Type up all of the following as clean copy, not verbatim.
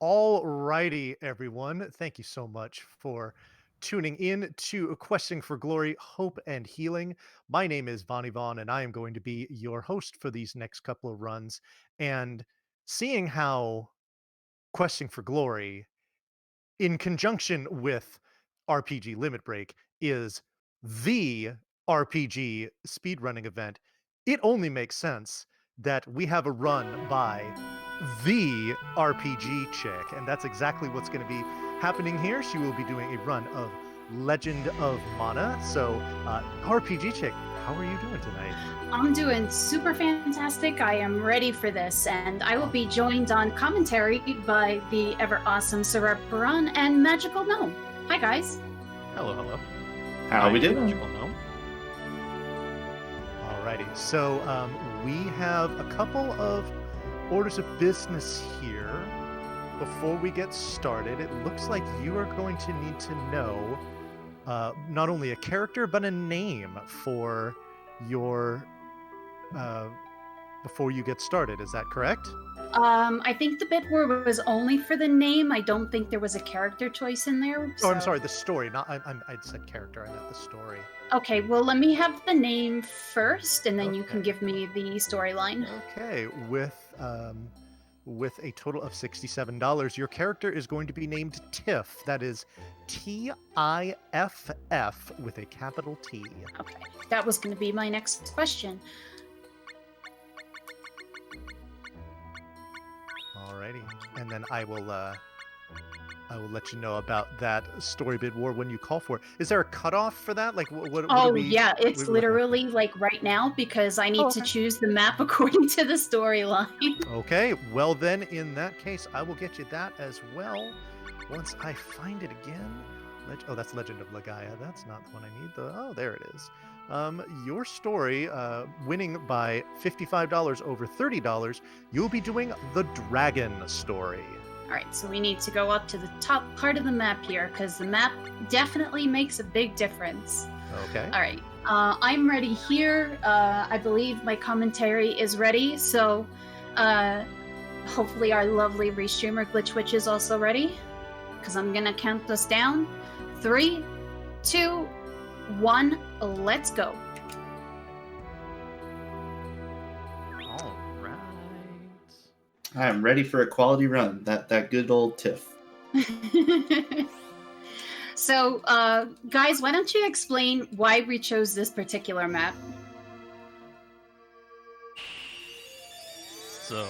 All righty, everyone. Thank you so much for tuning in to Questing for Glory, Hope, and Healing. My name is Vonnie Vaughn, and I am going to be your host for these next couple of runs. And seeing how Questing for Glory, in conjunction with RPG Limit Break, is the RPG speedrunning event, it only makes sense that we have a run by the RPG chick, and that's exactly what's going to be happening here. She will be doing a run of Legend of Mana. So, RPG chick, how are you doing tonight? I'm doing super fantastic. I am ready for this, and I will be joined on commentary by the ever awesome Sarah Puran and Magical Gnome. Hi, guys. Hello, hello. How we doing? Magical Gnome. Alrighty, so we have a couple of orders of business here. Before we get started, it looks like you are going to need to know not only a character but a name for your before you get started. Is that correct? I think the bit where it was only for the name. I don't think there was a character choice in there. Oh, I'm so- sorry, the story. Not I said character. I meant the story. Okay, well, let me have the name first, and then you can Okay. give me the storyline. Okay, with a total of $67, your character is going to be named Tiff. That is Tiff with a capital T. Okay, that was going to be my next question. Alrighty, and then I will let you know about that story bid war when you call for it. Is there a cutoff for that? Like, what Oh, are we? yeah, what it's are we looking at? literally like right now because I need Oh, to okay. choose the map according to the storyline. Okay, well then, in that case, I will get you that as well once I find it again. Oh, that's Legend of Legaia. That's not the one I need, though. Oh, there it is. Your story, winning by $55 over $30, you'll be doing the Dragon story. All right, so we need to go up to the top part of the map here because the map definitely makes a big difference. Okay. All right, I'm ready here. I believe my commentary is ready, so hopefully our lovely restreamer Glitch Witch is also ready because I'm gonna count us down. 3, 2, 1, let's go. All right. I am ready for a quality run. That good old Tiff. So, guys, why don't you explain why we chose this particular map? So,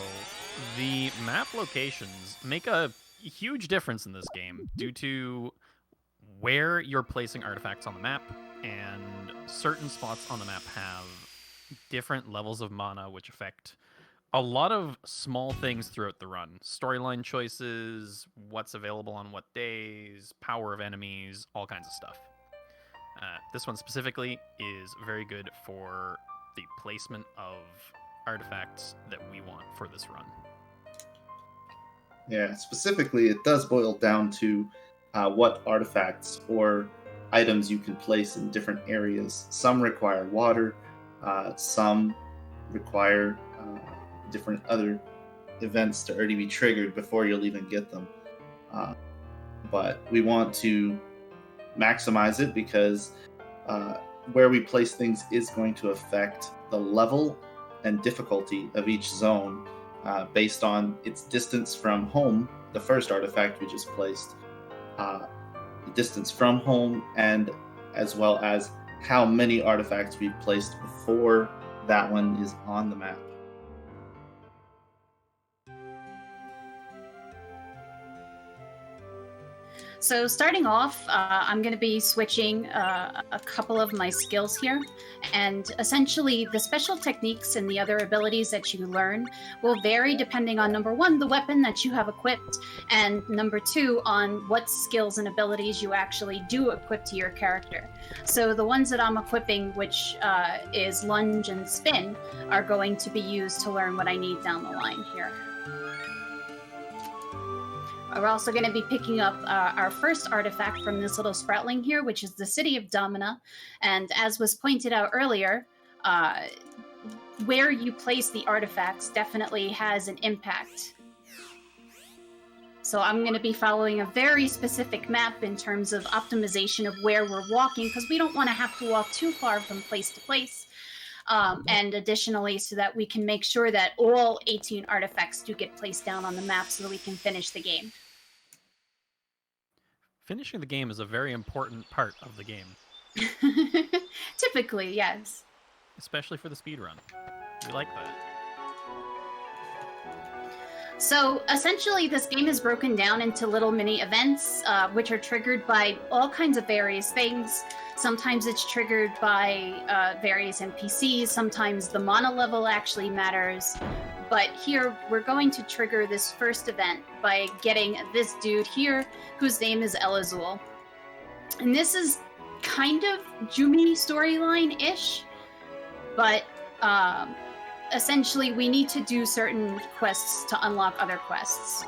the map locations make a huge difference in this game due to where you're placing artifacts on the map, and certain spots on the map have different levels of mana which affect a lot of small things throughout the run. Storyline choices, what's available on what days, power of enemies, all kinds of stuff. This one specifically is very good for the placement of artifacts that we want for this run. Yeah, specifically, it does boil down to what artifacts or items you can place in different areas. Some require water, some require different other events to already be triggered before you'll even get them. But we want to maximize it because where we place things is going to affect the level and difficulty of each zone based on its distance from home, the first artifact we just placed, the distance from home, and as well as how many artifacts we've placed before that one is on the map. So starting off, I'm going to be switching a couple of my skills here. And essentially, the special techniques and the other abilities that you learn will vary depending on, number one, the weapon that you have equipped, and number two, on what skills and abilities you actually do equip to your character. So the ones that I'm equipping, which is lunge and spin, are going to be used to learn what I need down the line here. We're also going to be picking up our first artifact from this little sproutling here, which is the City of Domina. And as was pointed out earlier, where you place the artifacts definitely has an impact. So I'm going to be following a very specific map in terms of optimization of where we're walking, because we don't want to have to walk too far from place to place. And additionally, so that we can make sure that all 18 artifacts do get placed down on the map so that we can finish the game. Finishing the game is a very important part of the game, Typically, yes. especially for the speedrun. We like that. So essentially, this game is broken down into little mini events, which are triggered by all kinds of various things. Sometimes it's triggered by various NPCs. Sometimes the mana level actually matters. But here, we're going to trigger this first event by getting this dude here, whose name is Elazul. And this is kind of Jumi storyline-ish, but essentially we need to do certain quests to unlock other quests.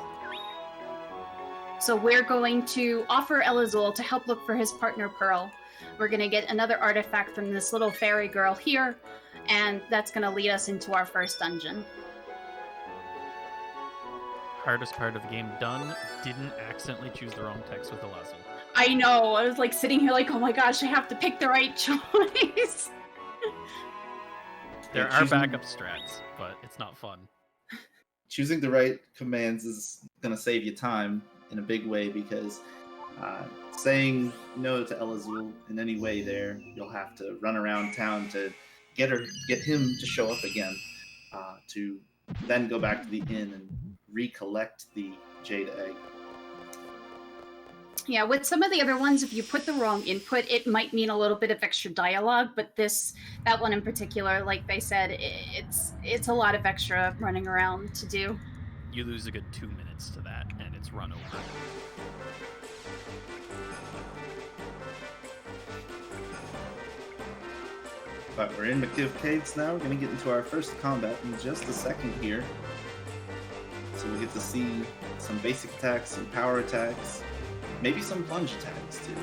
So we're going to offer Elazul to help look for his partner Pearl. We're going to get another artifact from this little fairy girl here, and that's going to lead us into our first dungeon. Hardest part of the game done. Didn't accidentally choose the wrong text with Elazul. I know, I was like sitting here like, oh my gosh, I have to pick the right choice. There are backup strats, but it's not fun. Choosing the right commands is going to save you time in a big way, because saying no to Elazul in any way there, you'll have to run around town to get him to show up again, to then go back to the inn and recollect the jade egg. Yeah, with some of the other ones, if you put the wrong input, it might mean a little bit of extra dialogue, but that one in particular, like they said, it's a lot of extra running around to do. You lose a good 2 minutes to that, and it's run over. But we're in McKiv Caves now. We're going to get into our first combat in just a second here. So we'll get to see some basic attacks, some power attacks, maybe some plunge attacks too.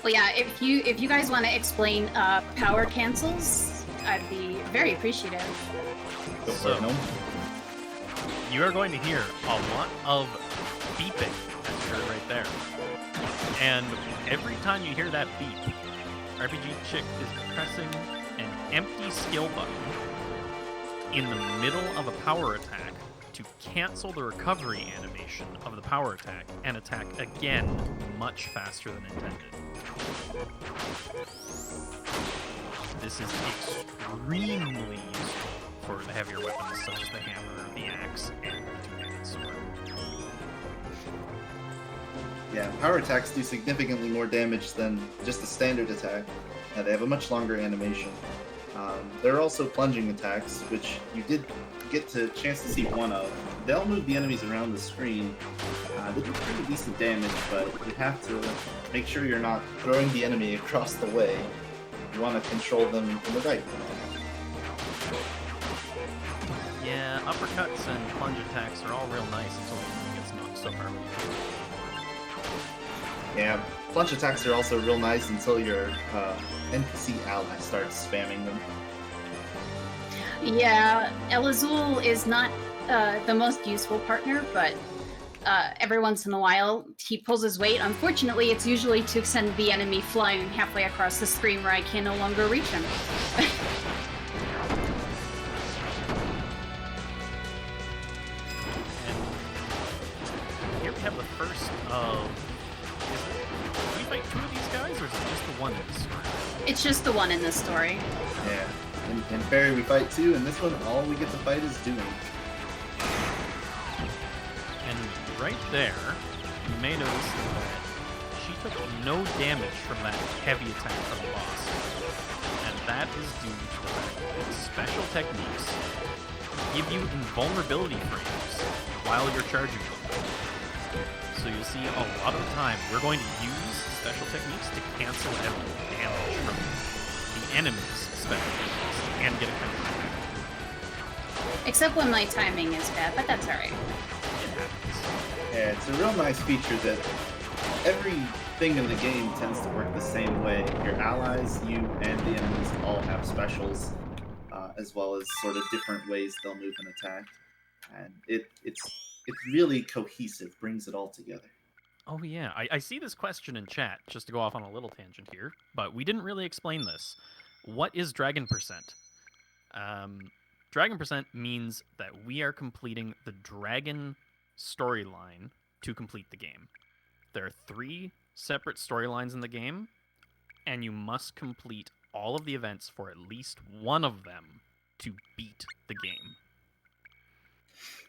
Well, yeah, if you guys want to explain power cancels, I'd be very appreciative. Go for it, no? You are going to hear a lot of beeping, as you heard right there. And every time you hear that beep, RPGchick is pressing an empty skill button in the middle of a power attack to cancel the recovery animation of the power attack and attack again much faster than intended. This is extremely useful for the heavier weapons such as the hammer, the axe, and the two-handed sword. Yeah, power attacks do significantly more damage than just a standard attack. They have a much longer animation. There are also plunging attacks, which you did get a chance to see one of. They'll move the enemies around the screen. They do pretty decent damage, but you have to make sure you're not throwing the enemy across the way. You want to control them in the right way. Yeah, uppercuts and plunge attacks are all real nice until the enemy gets knocked so far. Yeah, plunge attacks are also real nice until your NPC ally starts spamming them. Yeah, Elazul is not the most useful partner, but every once in a while he pulls his weight. Unfortunately, it's usually to send the enemy flying halfway across the screen where I can no longer reach him. And here we have the first of... Do we fight two of these guys, or is it just the one in this story? It's just the one in this story. Yeah. In Fairy we fight too, and this one all we get to fight is Doom. And right there, you may notice that she took no damage from that heavy attack from the boss. And that is due to the fact that special techniques give you invulnerability frames while you're charging them. So you'll see a lot of the time we're going to use special techniques to cancel out damage from the enemy's special techniques and get a counter attack. Except when my timing is bad, but that's alright. It happens. Yeah, it's a real nice feature that everything in the game tends to work the same way. Your allies, you, and the enemies all have specials, as well as sort of different ways they'll move and attack. And it's it's really cohesive, brings it all together. Oh yeah, I see this question in chat, just to go off on a little tangent here, but we didn't really explain this. What is Dragon Percent? Dragon Percent means that we are completing the Dragon storyline to complete the game. There are 3 separate storylines in the game, and you must complete all of the events for at least one of them to beat the game.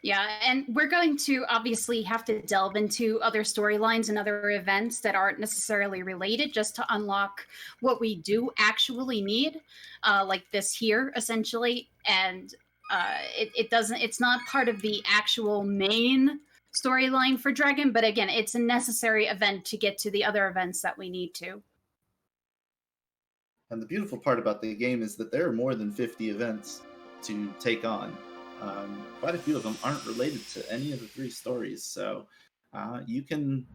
Yeah, and we're going to obviously have to delve into other storylines and other events that aren't necessarily related just to unlock what we do actually need, like this here, essentially. And it's not part of the actual main storyline for Dragon, but again, it's a necessary event to get to the other events that we need to. And the beautiful part about the game is that there are more than 50 events to take on. Quite a few of them aren't related to any of the 3 stories, so you can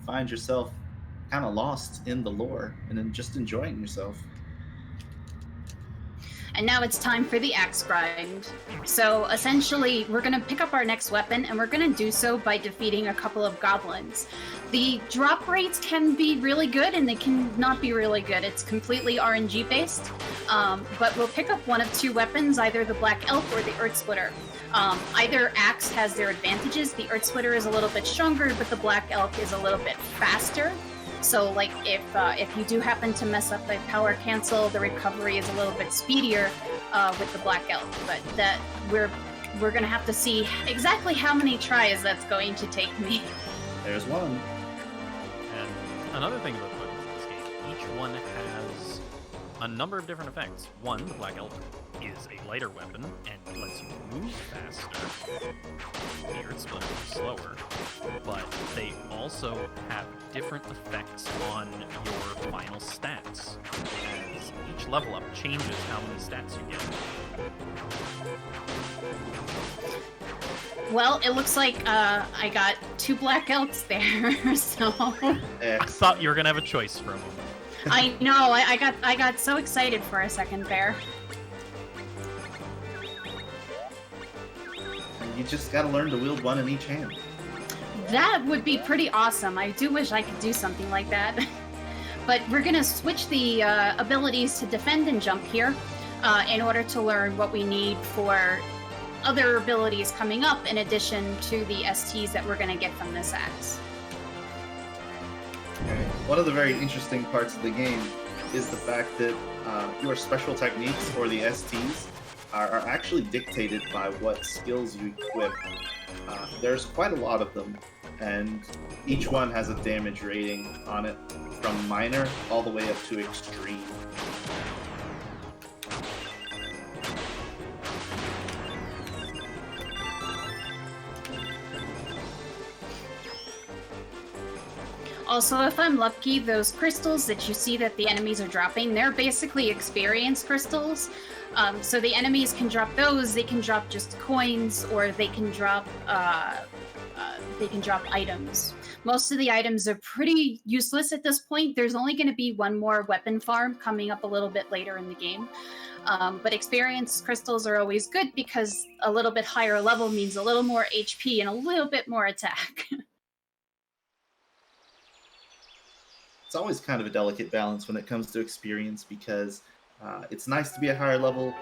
find yourself kind of lost in the lore and then just enjoying yourself. And now it's time for the axe grind. So essentially, we're going to pick up our next weapon, and we're going to do so by defeating a couple of goblins. The drop rates can be really good, and they can not be really good. It's completely RNG based, but we'll pick up one of 2 weapons, either the Black Elk or the Earth Splitter. Either axe has their advantages. The Earth Splitter is a little bit stronger, but the Black Elk is a little bit faster. So, like, if you do happen to mess up a power cancel, the recovery is a little bit speedier with the Black Elk. But that we're gonna have to see exactly how many tries that's going to take me. There's one. And another thing about the weapons in this game, each one has a number of different effects. One, the Black Elk, is a lighter weapon and lets you move faster. The Earth Splitter is slower, but they also have different effects on your final stats. As each level up changes how many stats you get. Well, it looks like I got 2 Black Elks there, so... I thought you were gonna have a choice for a moment. I know, I got so excited for a second there. You just gotta learn to wield one in each hand. That would be pretty awesome. I do wish I could do something like that. But we're gonna switch the abilities to defend and jump here in order to learn what we need for other abilities coming up in addition to the STs that we're gonna get from this axe. One of the very interesting parts of the game is the fact that your special techniques, or the STs, are actually dictated by what skills you equip. There's quite a lot of them, and each one has a damage rating on it, from minor all the way up to extreme. Also, if I'm lucky, those crystals that you see that the enemies are dropping, they're basically experience crystals. So the enemies can drop those, they can drop just coins, or they can drop items. Most of the items are pretty useless at this point. There's only going to be one more weapon farm coming up a little bit later in the game. But experience crystals are always good because a little bit higher level means a little more HP and a little bit more attack. It's always kind of a delicate balance when it comes to experience, because it's nice to be a higher level,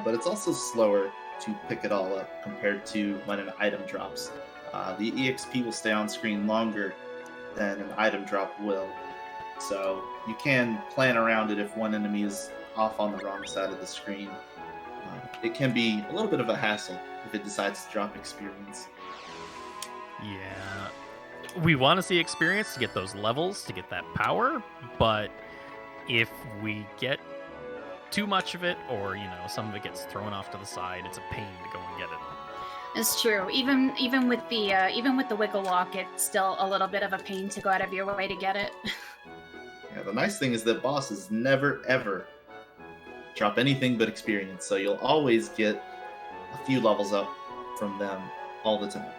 but it's also slower to pick it all up compared to when an item drops. The EXP will stay on screen longer than an item drop will, so you can plan around it if one enemy is off on the wrong side of the screen. It can be a little bit of a hassle if it decides to drop experience. Yeah. We want to see experience to get those levels, to get that power, but if we get too much of it, or, you know, some of it gets thrown off to the side, it's a pain to go and get it. It's true. Even with the wiggle walk, it's still a little bit of a pain to go out of your way to get it. Yeah, the nice thing is that bosses never ever drop anything but experience, so you'll always get a few levels up from them all the time.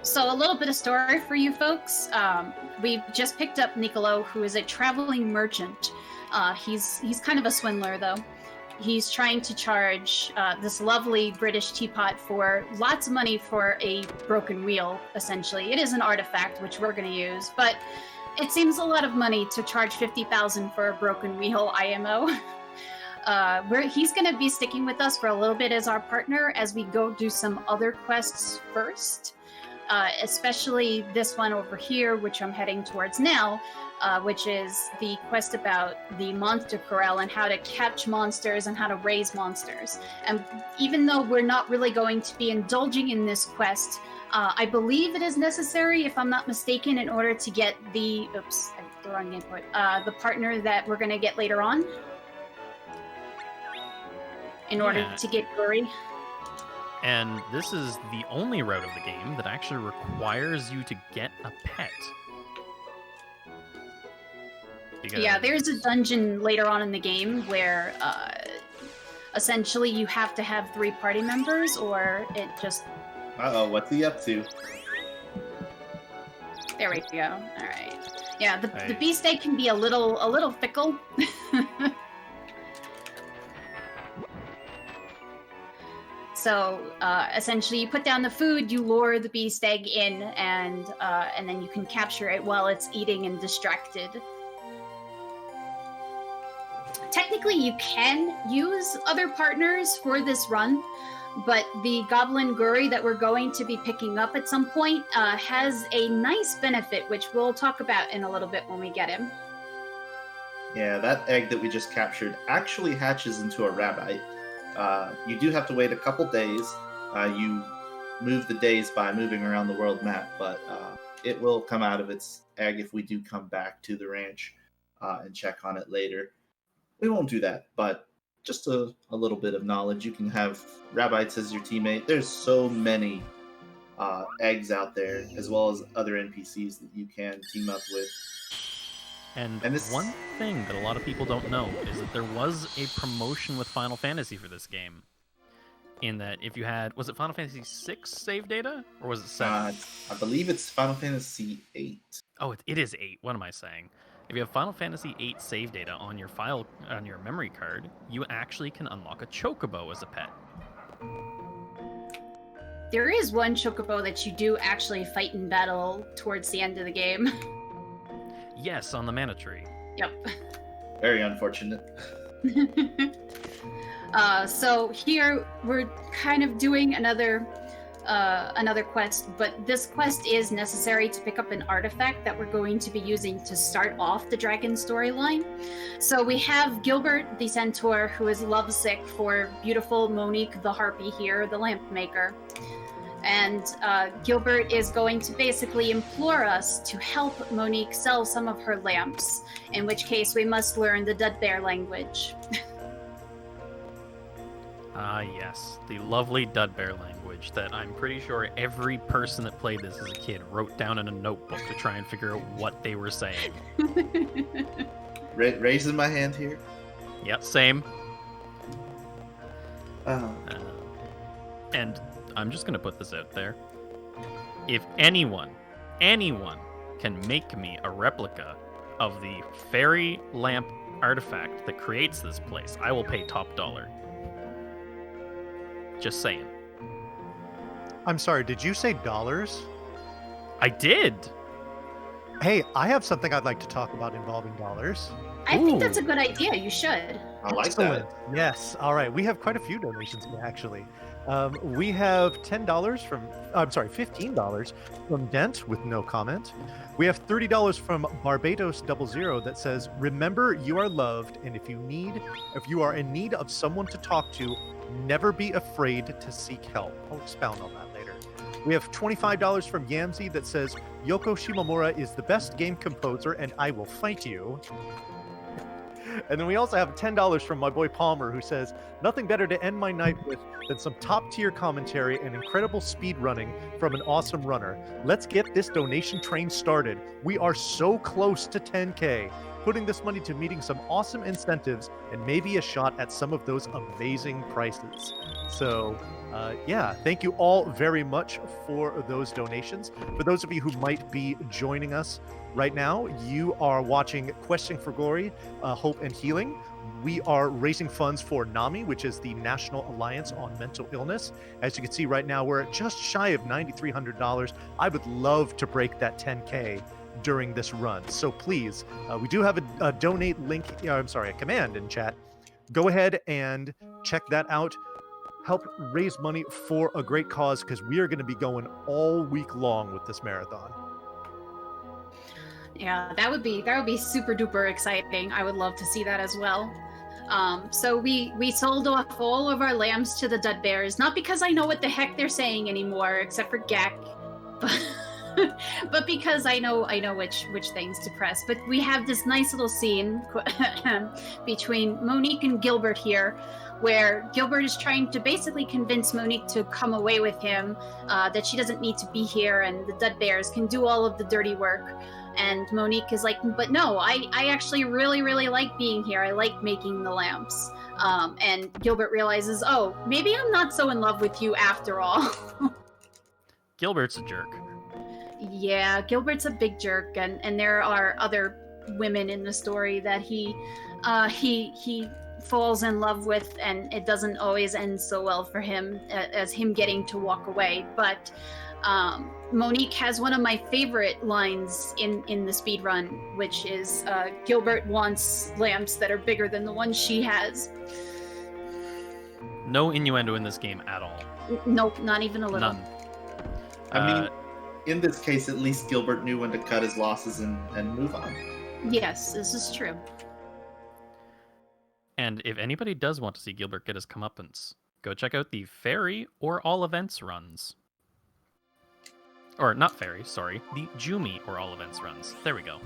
So a little bit of story for you folks. We've just picked up Niccolo, who is a traveling merchant. He's kind of a swindler, though. he's trying to charge this lovely British teapot for lots of money for a broken wheel, essentially. It is an artifact, which we're going to use, but it seems a lot of money to charge 50,000 for a broken wheel IMO. He's going to be sticking with us for a little bit as our partner as we go do some other quests first, especially this one over here, which I'm heading towards now, which is the quest about the monster corral and how to catch monsters and how to raise monsters. And even though we're not really going to be indulging in this quest, I believe it is necessary, if I'm not mistaken, in order to get the... Oops, I did the wrong input. The partner that we're going to get later on. In order to get Glory. And this is the only route of the game that actually requires you to get a pet. Because... Yeah, there's a dungeon later on in the game where essentially you have to have 3 party members, or it just... Uh-oh, what's he up to? There we go. All right. Yeah, the beast egg can be a little fickle. So essentially, you put down the food, you lure the beast egg in, and then you can capture it while it's eating and distracted. Technically, you can use other partners for this run, but the Goblin Guri that we're going to be picking up at some point has a nice benefit, which we'll talk about in a little bit when we get him. Yeah, that egg that we just captured actually hatches into a rabbite. You do have to wait a couple days. You move the days by moving around the world map, but it will come out of its egg if we do come back to the ranch and check on it later. We won't do that, but just a little bit of knowledge. You can have rabbits as your teammate. There's so many eggs out there, as well as other NPCs that you can team up with. And this... one thing that a lot of people don't know is that there was a promotion with Final Fantasy for this game. In that, if you had... Was it Final Fantasy 6 save data? Or was it 7? I believe it's Final Fantasy 8. Oh, it is 8. What am I saying? If you have Final Fantasy 8 save data on your on your memory card, you actually can unlock a chocobo as a pet. There is one chocobo that you do actually fight in battle towards the end of the game. Yes, on the mana tree. Yep. Very unfortunate. So here we're kind of doing another quest, but this quest is necessary to pick up an artifact that we're going to be using to start off the dragon storyline. So we have Gilbert the Centaur, who is lovesick for beautiful Monique the Harpy here, the lamp maker. And Gilbert is going to basically implore us to help Monique sell some of her lamps, in which case we must learn the Dudbear language. Yes. The lovely Dudbear language that I'm pretty sure every person that played this as a kid wrote down in a notebook to try and figure out what they were saying. Raising my hand here. Yep, same. Oh. And I'm just going to put this out there. If anyone can make me a replica of the fairy lamp artifact that creates this place, I will pay top dollar. Just saying. I'm sorry, did you say dollars? I did. Hey, I have something I'd like to talk about involving dollars. I think that's a good idea. You should. I like Excellent. that. Yes. All right. We have quite a few donations actually. We have $10 from, I'm sorry, $15 from Dent with no comment. We have $30 from Barbados 00 that says, "Remember you are loved, and if you are in need of someone to talk to, never be afraid to seek help." I'll expound on that later. We have $25 from Yamsey that says, "Yoko Shimomura is the best game composer, and I will fight you." And then we also have $10 from my boy Palmer, who says, "Nothing better to end my night with than some top-tier commentary and incredible speed running from an awesome runner. Let's get this donation train started. We are so close to 10K. Putting this money to meeting some awesome incentives and maybe a shot at some of those amazing prices." So, yeah, thank you all very much for those donations. For those of you who might be joining us right now, you are watching Questing for Glory, Hope and Healing. we are raising funds for NAMI, which is the National Alliance on Mental Illness. As you can see right now, we're at just shy of $9,300. I would love to break that 10K during this run. So please, we do have a donate link, a command in chat. Go ahead and check that out. Help raise money for a great cause, because we are going to be going all week long with this marathon. Yeah, that would be super duper exciting. I would love to see that as well. So we sold off all of our lambs to the Dud Bears, not because I know what the heck they're saying anymore, except for Gak, but because I know which things to press. But we have this nice little scene between Monique and Gilbert here, where Gilbert is trying to basically convince Monique to come away with him, that she doesn't need to be here, and the Dud Bears can do all of the dirty work. And Monique is like, but no, I actually really, really like being here. I like making the lamps. And Gilbert realizes, oh, maybe I'm not so in love with you after all. Gilbert's a jerk. Yeah, Gilbert's a big jerk, and there are other women in the story that he falls in love with, and it doesn't always end so well for him as him getting to walk away. But Monique has one of my favorite lines in the speed run, which is Gilbert wants lamps that are bigger than the ones she has. No innuendo in this game at all. Nope, not even a little. None. I mean, in this case, at least Gilbert knew when to cut his losses and move on. Yes, this is true. And if anybody does want to see Gilbert get his comeuppance, go check out the Fairy or All Events runs. Or not Fairy, sorry, the Jumi or All Events runs. There we go.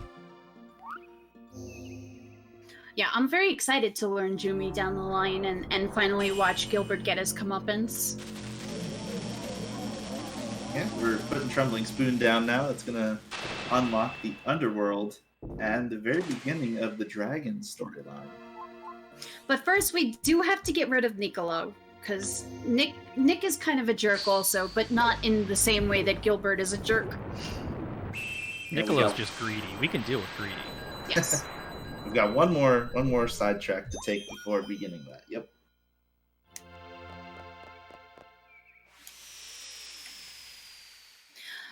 Yeah, I'm very excited to learn Jumi down the line and finally watch Gilbert get his comeuppance. Yeah, we're putting Trembling Spoon down now. It's going to unlock the underworld and the very beginning of the dragon storyline. But first, we do have to get rid of Niccolo, because Nick is kind of a jerk also, but not in the same way that Gilbert is a jerk. Niccolo's just greedy. We can deal with greedy. Yes. We've got one more sidetrack to take before beginning that. Yep.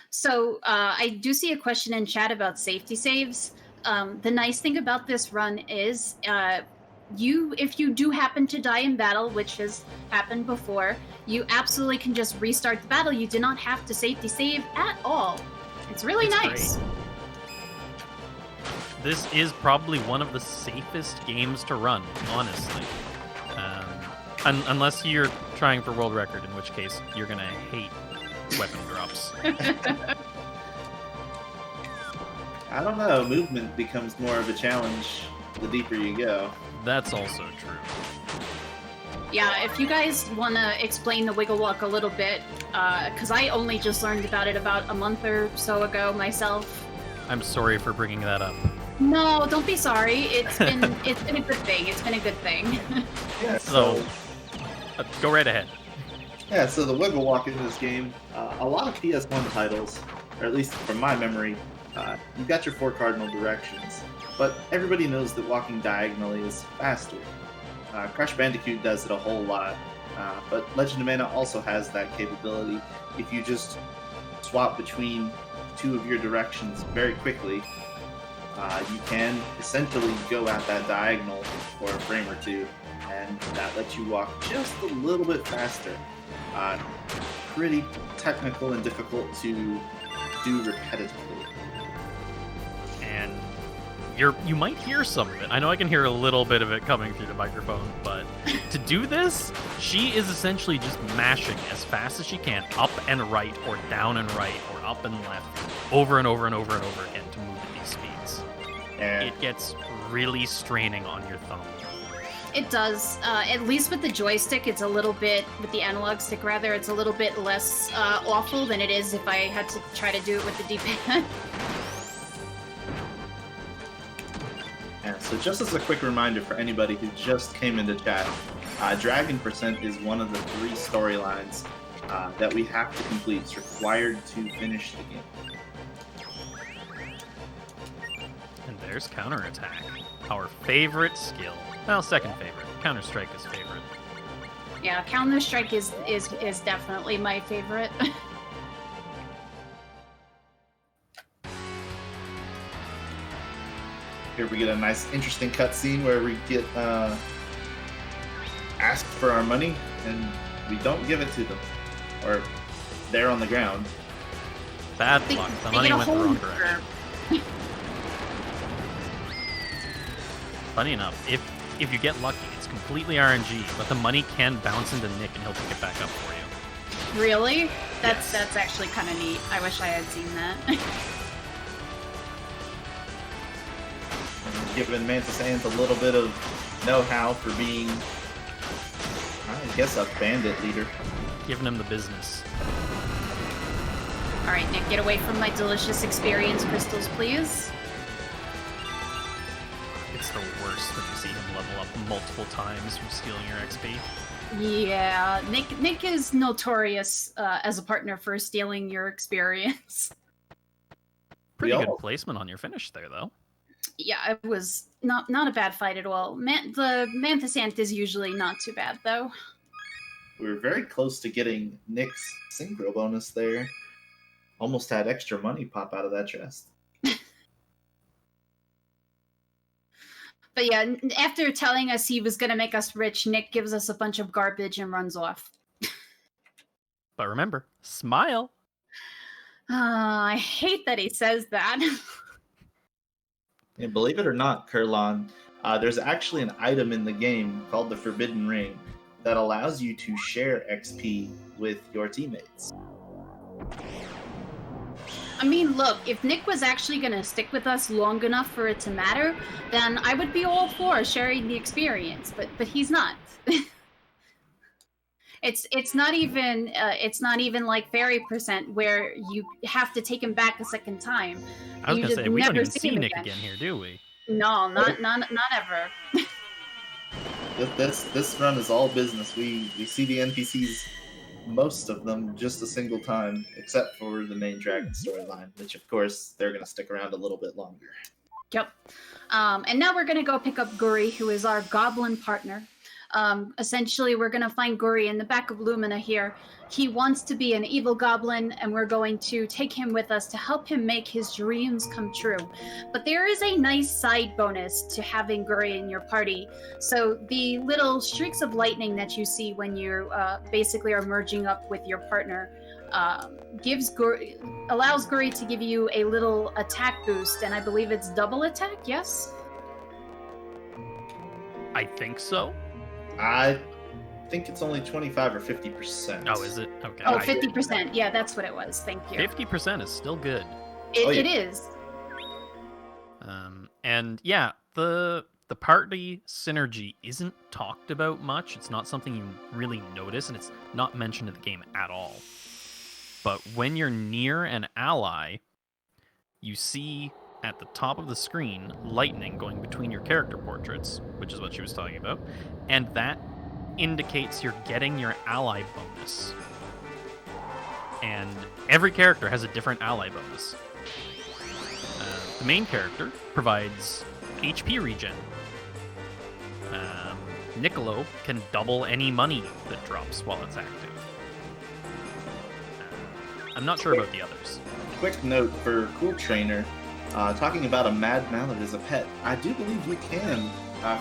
So I do see a question in chat about safety saves. The nice thing about this run is if you do happen to die in battle, which has happened before, you absolutely can just restart the battle. You do not have to safety save at all. It's really nice. Great. This is probably one of the safest games to run, honestly. Unless you're trying for world record, in which case you're going to hate weapon drops. I don't know. Movement becomes more of a challenge the deeper you go. That's also true. Yeah, if you guys want to explain the Wiggle Walk a little bit, because I only just learned about it about a month or so ago myself. I'm sorry for bringing that up. No, don't be sorry. It's been a good thing. It's been a good thing. Yeah, So, go right ahead. Yeah, so the Wiggle Walk in this game, a lot of PS1 titles, or at least from my memory, you've got your 4 cardinal directions, but everybody knows that walking diagonally is faster. Crash Bandicoot does it a whole lot, but Legend of Mana also has that capability. If you just swap between 2 of your directions very quickly, you can essentially go at that diagonal for a frame or two, and that lets you walk just a little bit faster. Pretty technical and difficult to do repetitively. And you might hear some of it. I know I can hear a little bit of it coming through the microphone, but to do this, she is essentially just mashing as fast as she can up and right, or down and right, or up and left, over and over and over and over again to move at these speeds. And It gets really straining on your thumb. It does. At least with the joystick, it's a little bit, with the analog stick rather, it's a little bit less awful than it is if I had to try to do it with the D-pad. Yeah, so just as a quick reminder for anybody who just came into chat, Dragon Percent is one of the 3 storylines that we have to complete. It's required to finish the game. And there's counterattack, our favorite skill. Well, second favorite. Counter-Strike is favorite. Yeah, Counter-Strike is definitely my favorite. Here we get a nice, interesting cutscene where we get asked for our money, and we don't give it to them. Or they're on the ground. Bad They- luck. The they money get a went the wrong home direction. for- Funny enough, if you get lucky, it's completely RNG, but the money can bounce into Nick and he'll pick it back up for you. Really? Yes. That's actually kind of neat. I wish I had seen that. Giving Mantis Hands a little bit of know-how for being, I guess, a bandit leader. Giving him the business. All right, Nick, get away from my delicious experience crystals, please. It's the worst when you see him level up multiple times from stealing your XP. Yeah, Nick is notorious as a partner for stealing your experience. Pretty We good all- placement on your finish there, though. Yeah, it was not a bad fight at all. The Mantis Ant is usually not too bad, though. We were very close to getting Nick's synchro bonus there. Almost had extra money pop out of that chest. But yeah, after telling us he was going to make us rich, Nick gives us a bunch of garbage and runs off. But remember, smile. I hate that he says that. And believe it or not, Kurlan, there's actually an item in the game called the Forbidden Ring that allows you to share XP with your teammates. I mean, look, if Nick was actually going to stick with us long enough for it to matter, then I would be all for sharing the experience. But he's not. It's not even like fairy percent where you have to take him back a second time. I was You going to just say, we don't never even see see him Nick again. again here, do we? No, not ever. This run is all business. We see the NPCs, most of them, just a single time, except for the main dragon storyline, which of course they're going to stick around a little bit longer. Yep. And now we're going to go pick up Guri, who is our goblin partner. Essentially, we're going to find Guri in the back of Lumina here. He wants to be an evil goblin, and we're going to take him with us to help him make his dreams come true. But there is a nice side bonus to having Guri in your party. So the little streaks of lightning that you see when you basically are merging up with your partner allows Guri to give you a little attack boost, and I believe it's double attack, yes? I think so. I think it's only 25 or 50%. Oh, is it? Okay. Oh, 50%. Yeah, that's what it was. Thank you. 50% is still good. It is. And yeah, the party synergy isn't talked about much. It's not something you really notice, and it's not mentioned in the game at all. But when you're near an ally, you see at the top of the screen lightning going between your character portraits, which is what she was talking about, and that indicates you're getting your ally bonus. And every character has a different ally bonus. The main character provides HP regen. Niccolo can double any money that drops while it's active. I'm not sure about the others. Quick note for Cool Trainer, talking about a Mad Mallard as a pet, I do believe you can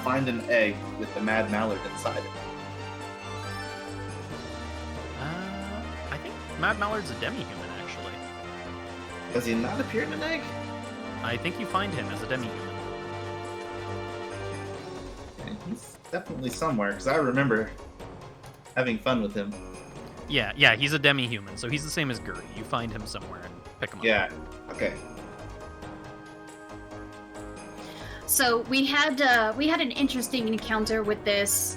find an egg with the Mad Mallard inside it. I think Mad Mallard's a demi-human, actually. Does he not appear in an egg? I think you find him as a demi-human. He's definitely somewhere, because I remember having fun with him. Yeah, he's a demi-human, so he's the same as Guri. You find him somewhere and pick him up. Yeah, okay. So we had an interesting encounter with this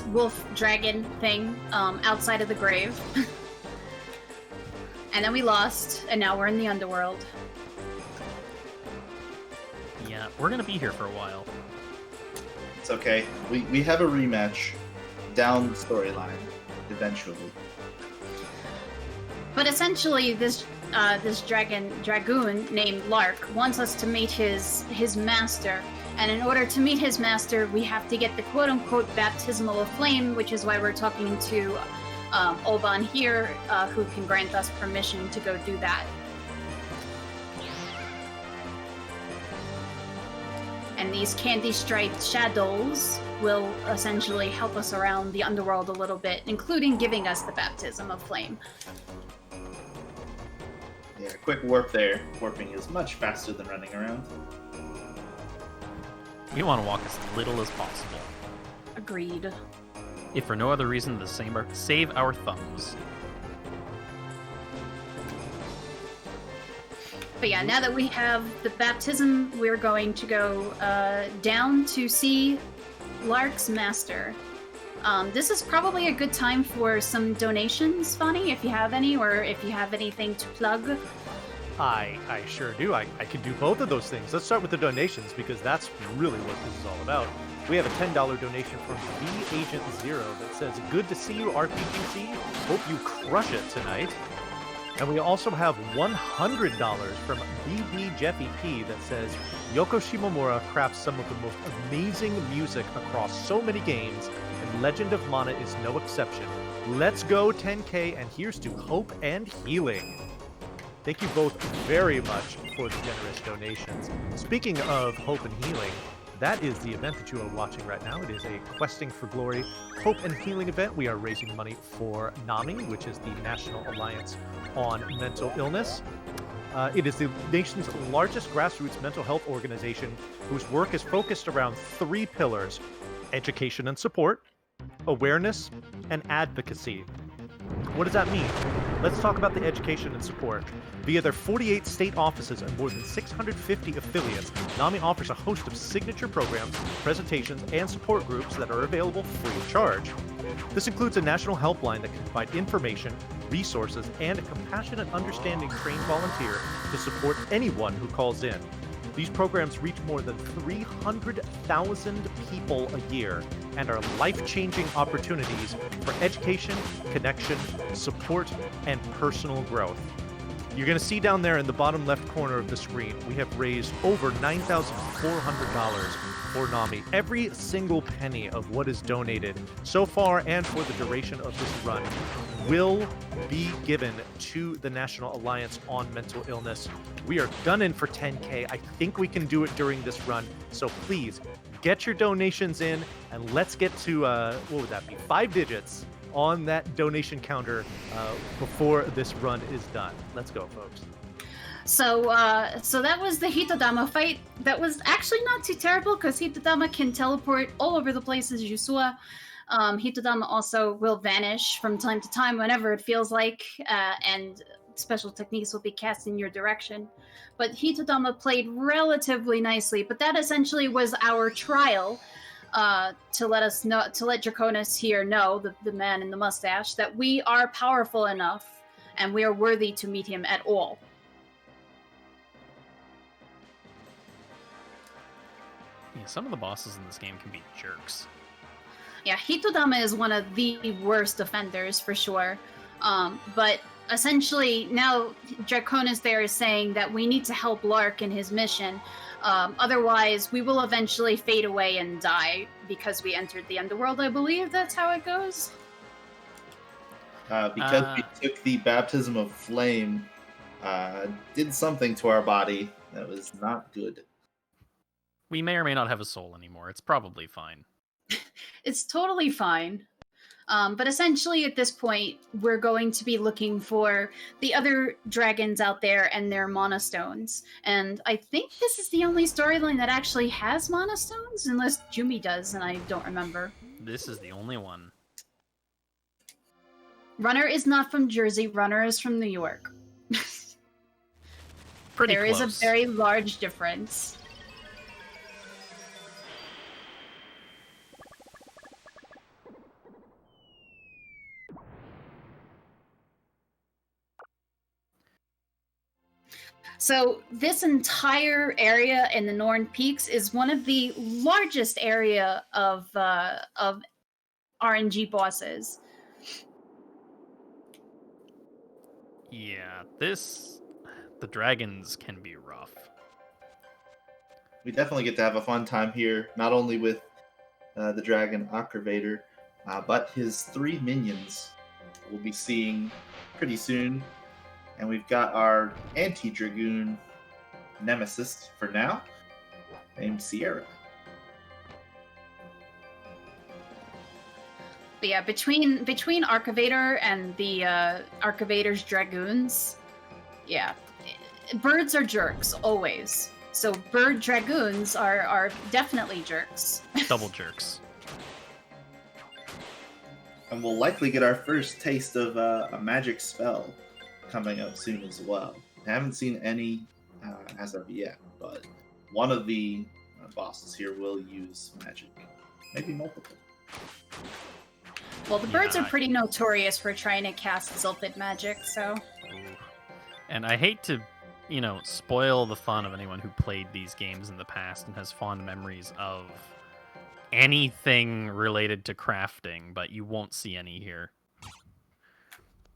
wolf dragon thing outside of the grave, and then we lost, and now we're in the underworld. Yeah, we're gonna be here for a while. It's okay. We have a rematch down the storyline eventually. But essentially, this this dragoon named Lark wants us to meet his master. And in order to meet his master, we have to get the quote-unquote baptismal of flame, which is why we're talking to Olban here, who can grant us permission to go do that. And these candy-striped shadows will essentially help us around the underworld a little bit, including giving us the baptism of flame. Yeah, quick warp there. Warping is much faster than running around. We want to walk as little as possible. Agreed. If for no other reason than to save our thumbs. But yeah, now that we have the baptism, we're going to go down to see Lark's master. This is probably a good time for some donations, Bonnie, if you have any, or if you have anything to plug. I sure do. I can do both of those things. Let's start with the donations, because that's really what this is all about. We have a $10 donation from V Agent Zero that says, "Good to see you, RPGC. Hope you crush it tonight." And we also have $100 from BB Jeffy P that says, "Yoko Shimomura crafts some of the most amazing music across so many games, and Legend of Mana is no exception. Let's go 10K, and here's to hope and healing." Thank you both very much for the generous donations. Speaking of hope and healing, that is the event that you are watching right now. It is a Questing for Glory Hope and Healing event. We are raising money for NAMI, which is the National Alliance on Mental Illness. It is the nation's largest grassroots mental health organization whose work is focused around 3 pillars: education and support, awareness, and advocacy. What does that mean? Let's talk about the education and support. Via their 48 state offices and more than 650 affiliates, NAMI offers a host of signature programs, presentations, and support groups that are available free of charge. This includes a national helpline that can provide information, resources, and a compassionate, understanding trained volunteer to support anyone who calls in. These programs reach more than 300,000 people a year and are life-changing opportunities for education, connection, support, and personal growth. You're going to see down there in the bottom left corner of the screen, we have raised over $9,400 for NAMI. Every single penny of what is donated so far and for the duration of this run will be given to the National Alliance on Mental Illness. We are gunning for 10K. I think we can do it during this run. So please get your donations in and let's get to, what would that be? 5 digits on that donation counter before this run is done. Let's go, folks. So that was the Hitodama fight. That was actually not too terrible because Hitodama can teleport all over the place, as you saw. Hitodama also will vanish from time to time whenever it feels like, and special techniques will be cast in your direction. But Hitodama played relatively nicely, but that essentially was our trial to let us know, to let Draconis here know, the man in the mustache, that we are powerful enough and we are worthy to meet him at all. Yeah, some of the bosses in this game can be jerks. Yeah, Hitodama is one of the worst offenders for sure. But essentially now Draconis there is saying that we need to help Lark in his mission. Otherwise, we will eventually fade away and die because we entered the underworld, I believe that's how it goes. Because we took the baptism of flame, did something to our body that was not good. We may or may not have a soul anymore. It's probably fine. It's totally fine. But essentially at this point, we're going to be looking for the other dragons out there and their mana stones. And I think this is the only storyline that actually has mana stones, unless Jumi does, and I don't remember. This is the only one. Runner is not from Jersey, Runner is from New York. Pretty There close. is a very large difference. So this entire area in the Norn Peaks is one of the largest area of RNG bosses. Yeah, the dragons can be rough. We definitely get to have a fun time here, not only with the dragon Acravator, but his 3 minions we'll be seeing pretty soon. And we've got our anti-dragoon nemesis for now, named Sierra. But yeah, between Archivator and the Archivator's dragoons, yeah, birds are jerks always. So bird dragoons are definitely jerks. Double jerks. And we'll likely get our first taste of a magic spell coming up soon as well. I haven't seen any as of yet, but one of the bosses here will use magic. Maybe multiple. Well, the birds Yeah. are pretty notorious for trying to cast Sylphid magic, so... Ooh. And I hate to, spoil the fun of anyone who played these games in the past and has fond memories of anything related to crafting, but you won't see any here.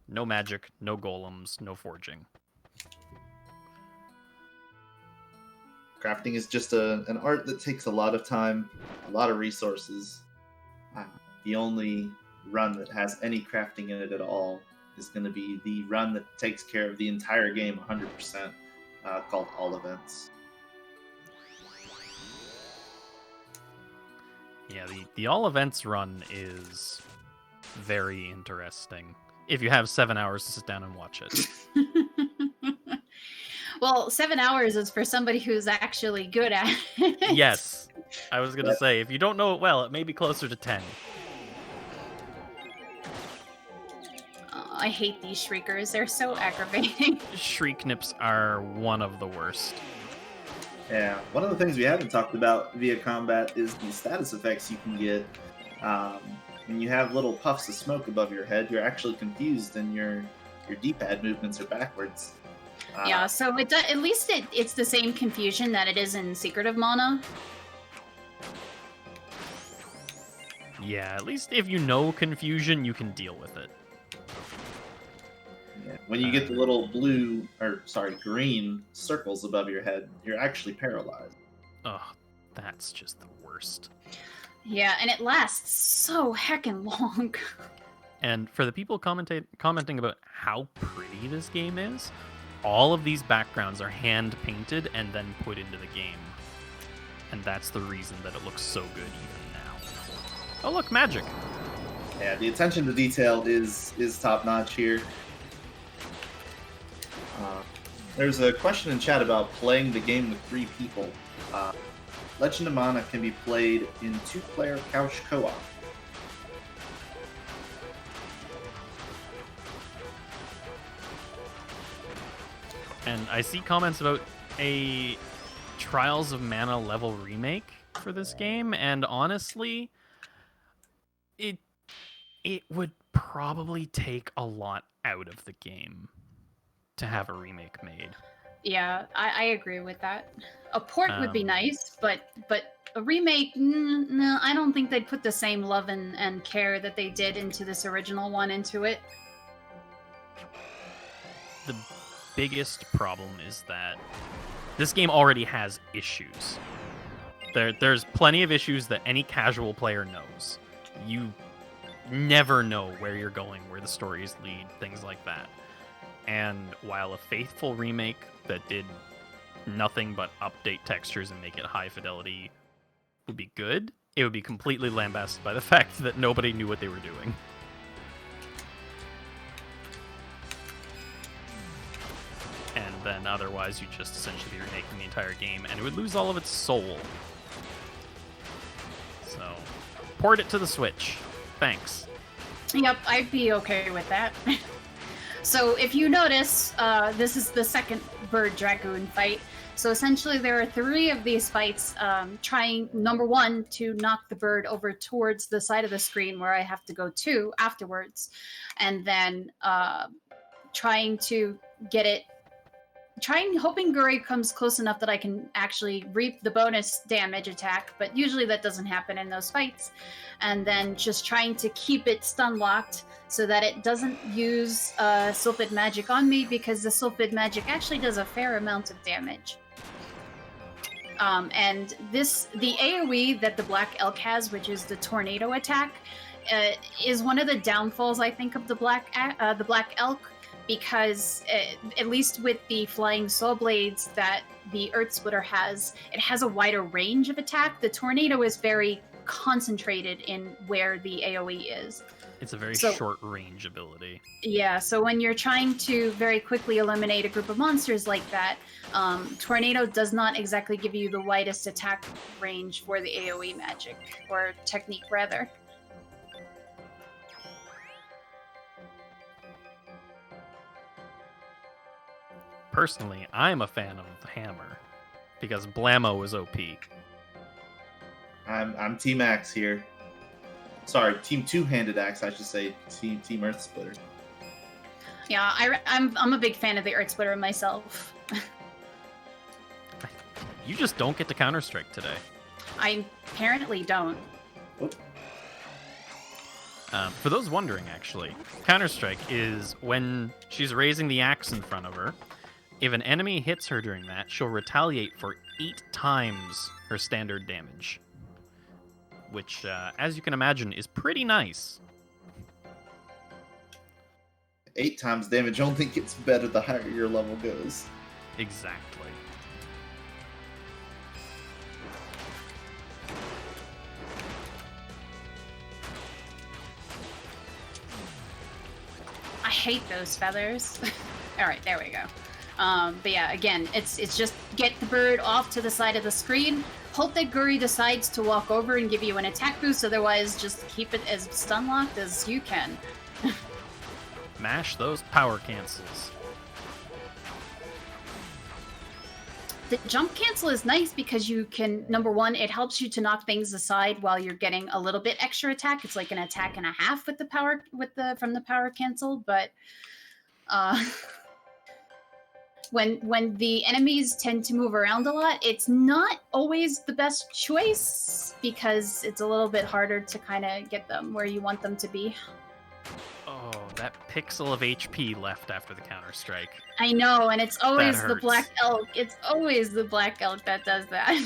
No magic, no golems, no forging. Crafting is just an art that takes a lot of time, a lot of resources. The only run that has any crafting in it at all is going to be the run that takes care of the entire game 100%, called All Events. Yeah, the all events run is very interesting. If you have 7 hours to sit down and watch it. Well, 7 hours is for somebody who's actually good at it. Yes. I was going to say, if you don't know it well, it may be closer to 10. Oh, I hate these shriekers. They're so aggravating. Shriek nips are one of the worst. Yeah, one of the things we haven't talked about via combat is the status effects you can get. When you have little puffs of smoke above your head, you're actually confused and your D-pad movements are backwards. Yeah, so at least it's the same confusion that it is in Secret of Mana. Yeah, at least if you know confusion, you can deal with it. Yeah. When you get the little green circles above your head, you're actually paralyzed. Ugh, that's just the worst. Yeah, and it lasts so heckin' long. And for the people commenting about how pretty this game is, all of these backgrounds are hand painted and then put into the game. And that's the reason that it looks so good even now. Oh look, magic! Yeah, the attention to detail is top notch here. There's a question in chat about playing the game with 3 people. Legend of Mana can be played in 2-player couch co-op. And I see comments about a Trials of Mana level remake for this game, and honestly, it would probably take a lot out of the game to have a remake made. Yeah, I agree with that. A port would be Um, nice, but a remake, no, I don't think they'd put the same love and care that they did into this original one into it. The biggest problem is that this game already has issues. There's plenty of issues that any casual player knows. You never know where you're going, where the stories lead, things like that. And while a faithful remake that did nothing but update textures and make it high fidelity would be good, it would be completely lambasted by the fact that nobody knew what they were doing. And then otherwise you'd just essentially be remaking the entire game, and it would lose all of its soul. So, port it to the Switch. Thanks. Yep, I'd be okay with that. So if you notice, this is the second bird dragoon fight. So essentially there are 3 of these fights trying, number 1, to knock the bird over towards the side of the screen where I have to go to afterwards. And then trying to get it hoping Guri comes close enough that I can actually reap the bonus damage attack, but usually that doesn't happen in those fights. And then just trying to keep it stun locked so that it doesn't use Sylphid Magic on me, because the Sylphid Magic actually does a fair amount of damage. And the AoE that the Black Elk has, which is the tornado attack, is one of the downfalls, I think, of the Black Elk, because at least with the flying saw blades that the Earth Splitter has, it has a wider range of attack. The tornado is very concentrated in where the AoE is. It's a very short range ability. Yeah, so when you're trying to very quickly eliminate a group of monsters like that, Tornado does not exactly give you the widest attack range for the AoE magic, or technique rather. Personally, I'm a fan of the hammer, because Blammo is OP. I'm Team Axe here. Sorry, Team Two-Handed Axe, I should say. Team Earth Splitter. Yeah, I'm a big fan of the Earth Splitter myself. You just don't get to Counter-Strike today. I apparently don't. For those wondering, actually, Counter-Strike is when she's raising the axe in front of her. If an enemy hits her during that, she'll retaliate for 8 times her standard damage. Which, as you can imagine, is pretty nice. 8 times damage only gets better the higher your level goes. Exactly. I hate those feathers. All right, there we go. But yeah, again, it's just get the bird off to the side of the screen. Hope that Guri decides to walk over and give you an attack boost. Otherwise, just keep it as stun locked as you can. Mash those power cancels. The jump cancel is nice because you can, number one, it helps you to knock things aside while you're getting a little bit extra attack. It's like an attack and a half with from the power cancel, but when the enemies tend to move around a lot, it's not always the best choice because it's a little bit harder to kind of get them where you want them to be. Oh, that pixel of HP left after the Counter-Strike. I know, and it's always the hurts. Black Elk. It's always the Black Elk that does that.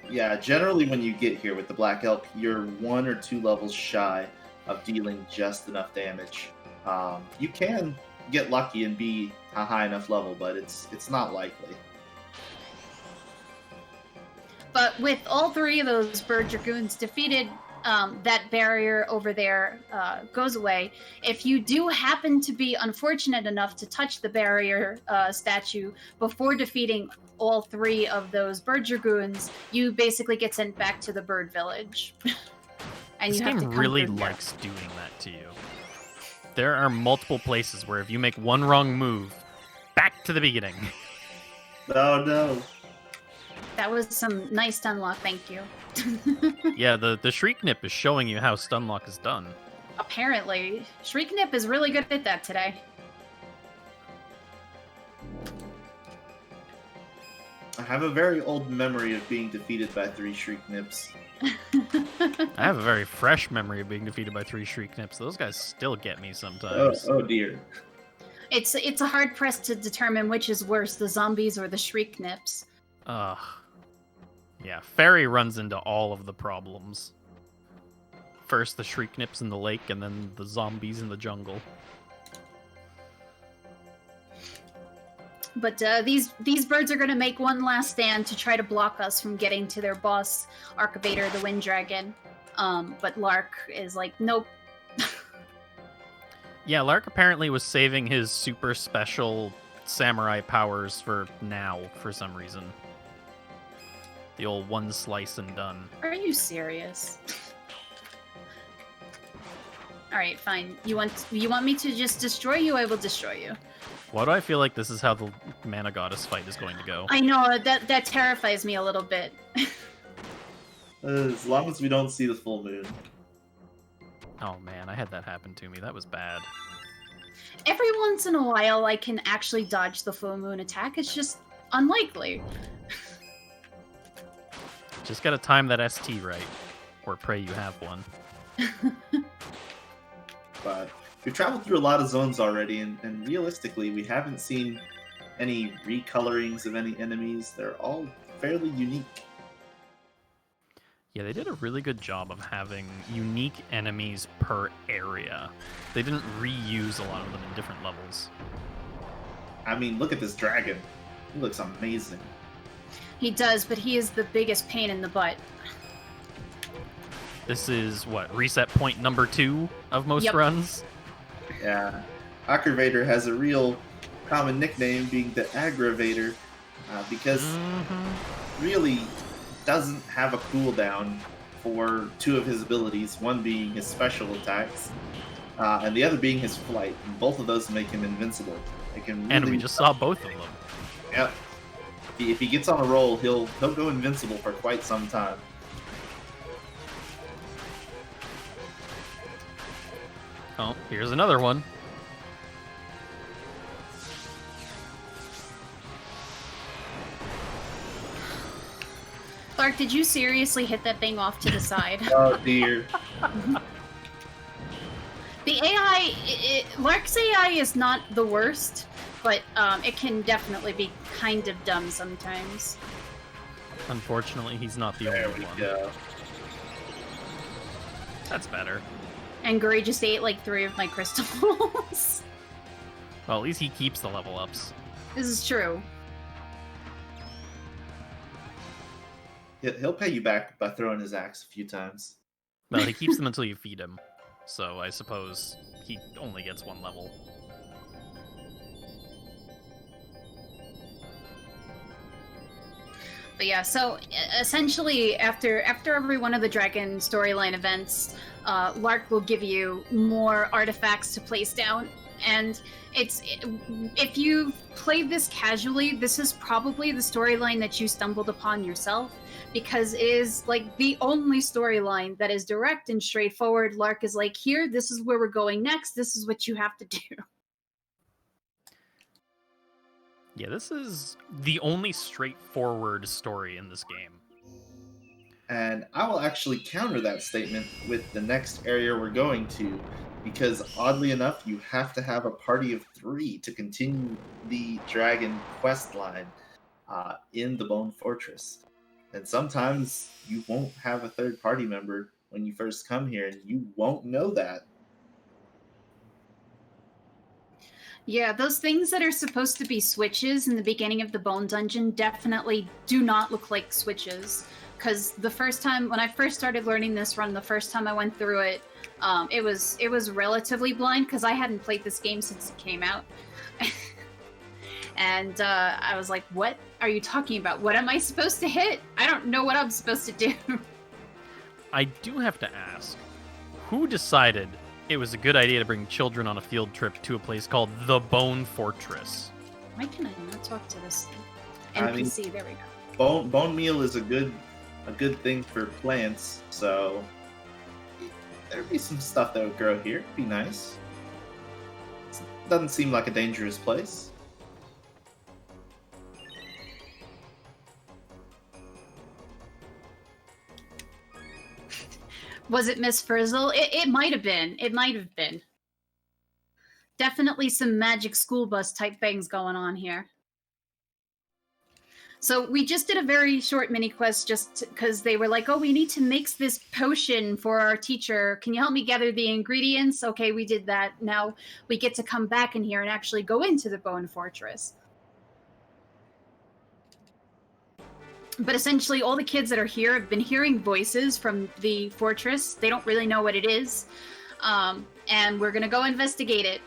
Yeah, generally when you get here with the Black Elk, you're 1 or 2 levels shy of dealing just enough damage. You can get lucky and be a high enough level, but it's not likely. But with all 3 of those bird dragoons defeated, that barrier over there goes away. If you do happen to be unfortunate enough to touch the barrier statue before defeating all 3 of those bird dragoons, you basically get sent back to the bird village. And This you have game to come really through there. likes doing that to you. There are multiple places where if you make one wrong move, back to the beginning. Oh no. That was some nice stun lock, thank you. Yeah, the Shriek Nip is showing you how Stunlock is done. Apparently. Shriek Nip is really good at that today. I have a very old memory of being defeated by 3 Shriek Nips. I have a very fresh memory of being defeated by 3 Shriek Nips. Those guys still get me Oh, sometimes. oh dear. It's a hard press to determine which is worse, the zombies or the Shriek Nips. Ugh. Yeah, Fairy runs into all of the problems. First the Shriek Nips in the lake, and then the zombies in the jungle. But these birds are going to make one last stand to try to block us from getting to their boss, Archavator the Wind Dragon. But Lark is like, nope. Yeah, Lark apparently was saving his super special samurai powers for now, for some reason. The old one slice and done. Are you serious? All right, fine. You want me to just destroy you? I will destroy you. Why do I feel like this is how the Mana Goddess fight is going to go? I know that terrifies me a little bit. As long as we don't see the full moon. Oh man, I had that happen to me. That was bad. Every once in a while, I can actually dodge the full moon attack. It's just unlikely. Just gotta time that ST right, or pray you have one. But we've traveled through a lot of zones already, and realistically, we haven't seen any recolorings of any enemies. They're all fairly unique. Yeah, they did a really good job of having unique enemies per area. They didn't reuse a lot of them in different levels. I mean, look at this dragon. He looks amazing. He does, but he is the biggest pain in the butt. This is, what, reset point number 2 of most Yep. runs? Yeah. Aggravator has a real common nickname being the Aggravator because really doesn't have a cooldown for 2 of his abilities, one being his special attacks, and the other being his flight. And both of those make him invincible. They can really... And we just saw both of them. Yep. If he gets on a roll, he'll go invincible for quite some time. Oh, here's another one. Clark, did you seriously hit that thing off to the side? Oh dear. The AI, Lark's AI is not the worst, but it can definitely be kind of dumb sometimes. Unfortunately, he's not the There only we one. go. That's better. And Gray just ate like 3 of my crystals. Well, at least he keeps the level ups. This is true. He'll pay you back by throwing his axe a few times. Well, he keeps them until you feed him. So I suppose he only gets 1 level. But yeah, so essentially, after every one of the dragon storyline events, Lark will give you more artifacts to place down. And if you played this casually, this is probably the storyline that you stumbled upon yourself, because it is like the only storyline that is direct and straightforward. Lark is like, here, this is where we're going next. This is what you have to do. Yeah, this is the only straightforward story in this game. And I will actually counter that statement with the next area we're going to, because oddly enough, you have to have a party of 3 to continue the dragon quest line in the Bone Fortress. And sometimes you won't have a third party member when you first come here, and you won't know that. Yeah, those things that are supposed to be switches in the beginning of the Bone Dungeon definitely do not look like switches. Because the first time, when I first started learning this run, the first time I went through it, it was relatively blind because I hadn't played this game since it came out. And I was like, what are you talking about? What am I supposed to hit? I don't know what I'm supposed to do. I do have to ask, who decided it was a good idea to bring children on a field trip to a place called the Bone Fortress? Why can I not talk to this I mean- NPC? There we go. Bone meal is a good thing for plants, so there'd be some stuff that would grow here. It'd be nice. Doesn't seem like a dangerous place. Was it Miss Frizzle? It might have been. It might have been. Definitely some magic school bus type things going on here. So we just did a very short mini quest just because they were like, oh, we need to mix this potion for our teacher. Can you help me gather the ingredients? Okay, we did that. Now we get to come back in here and actually go into the Bone Fortress. But essentially, all the kids that are here have been hearing voices from the fortress. They don't really know what it is. And we're going to go investigate it.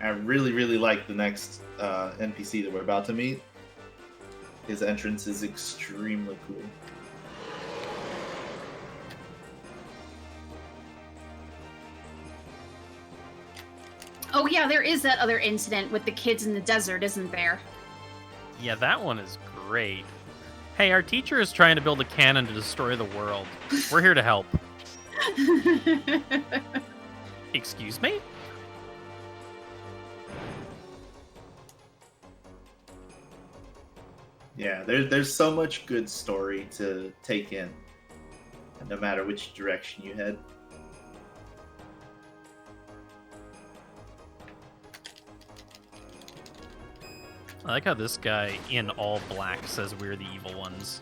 I really, really like the next NPC that we're about to meet. His entrance is extremely cool. Oh, yeah, there is that other incident with the kids in the desert, isn't there? Yeah, that one is great. Hey, our teacher is trying to build a cannon to destroy the world. We're here to help. Excuse me? Yeah, there's so much good story to take in, no matter which direction you head. I like how this guy in all black says we're the evil ones.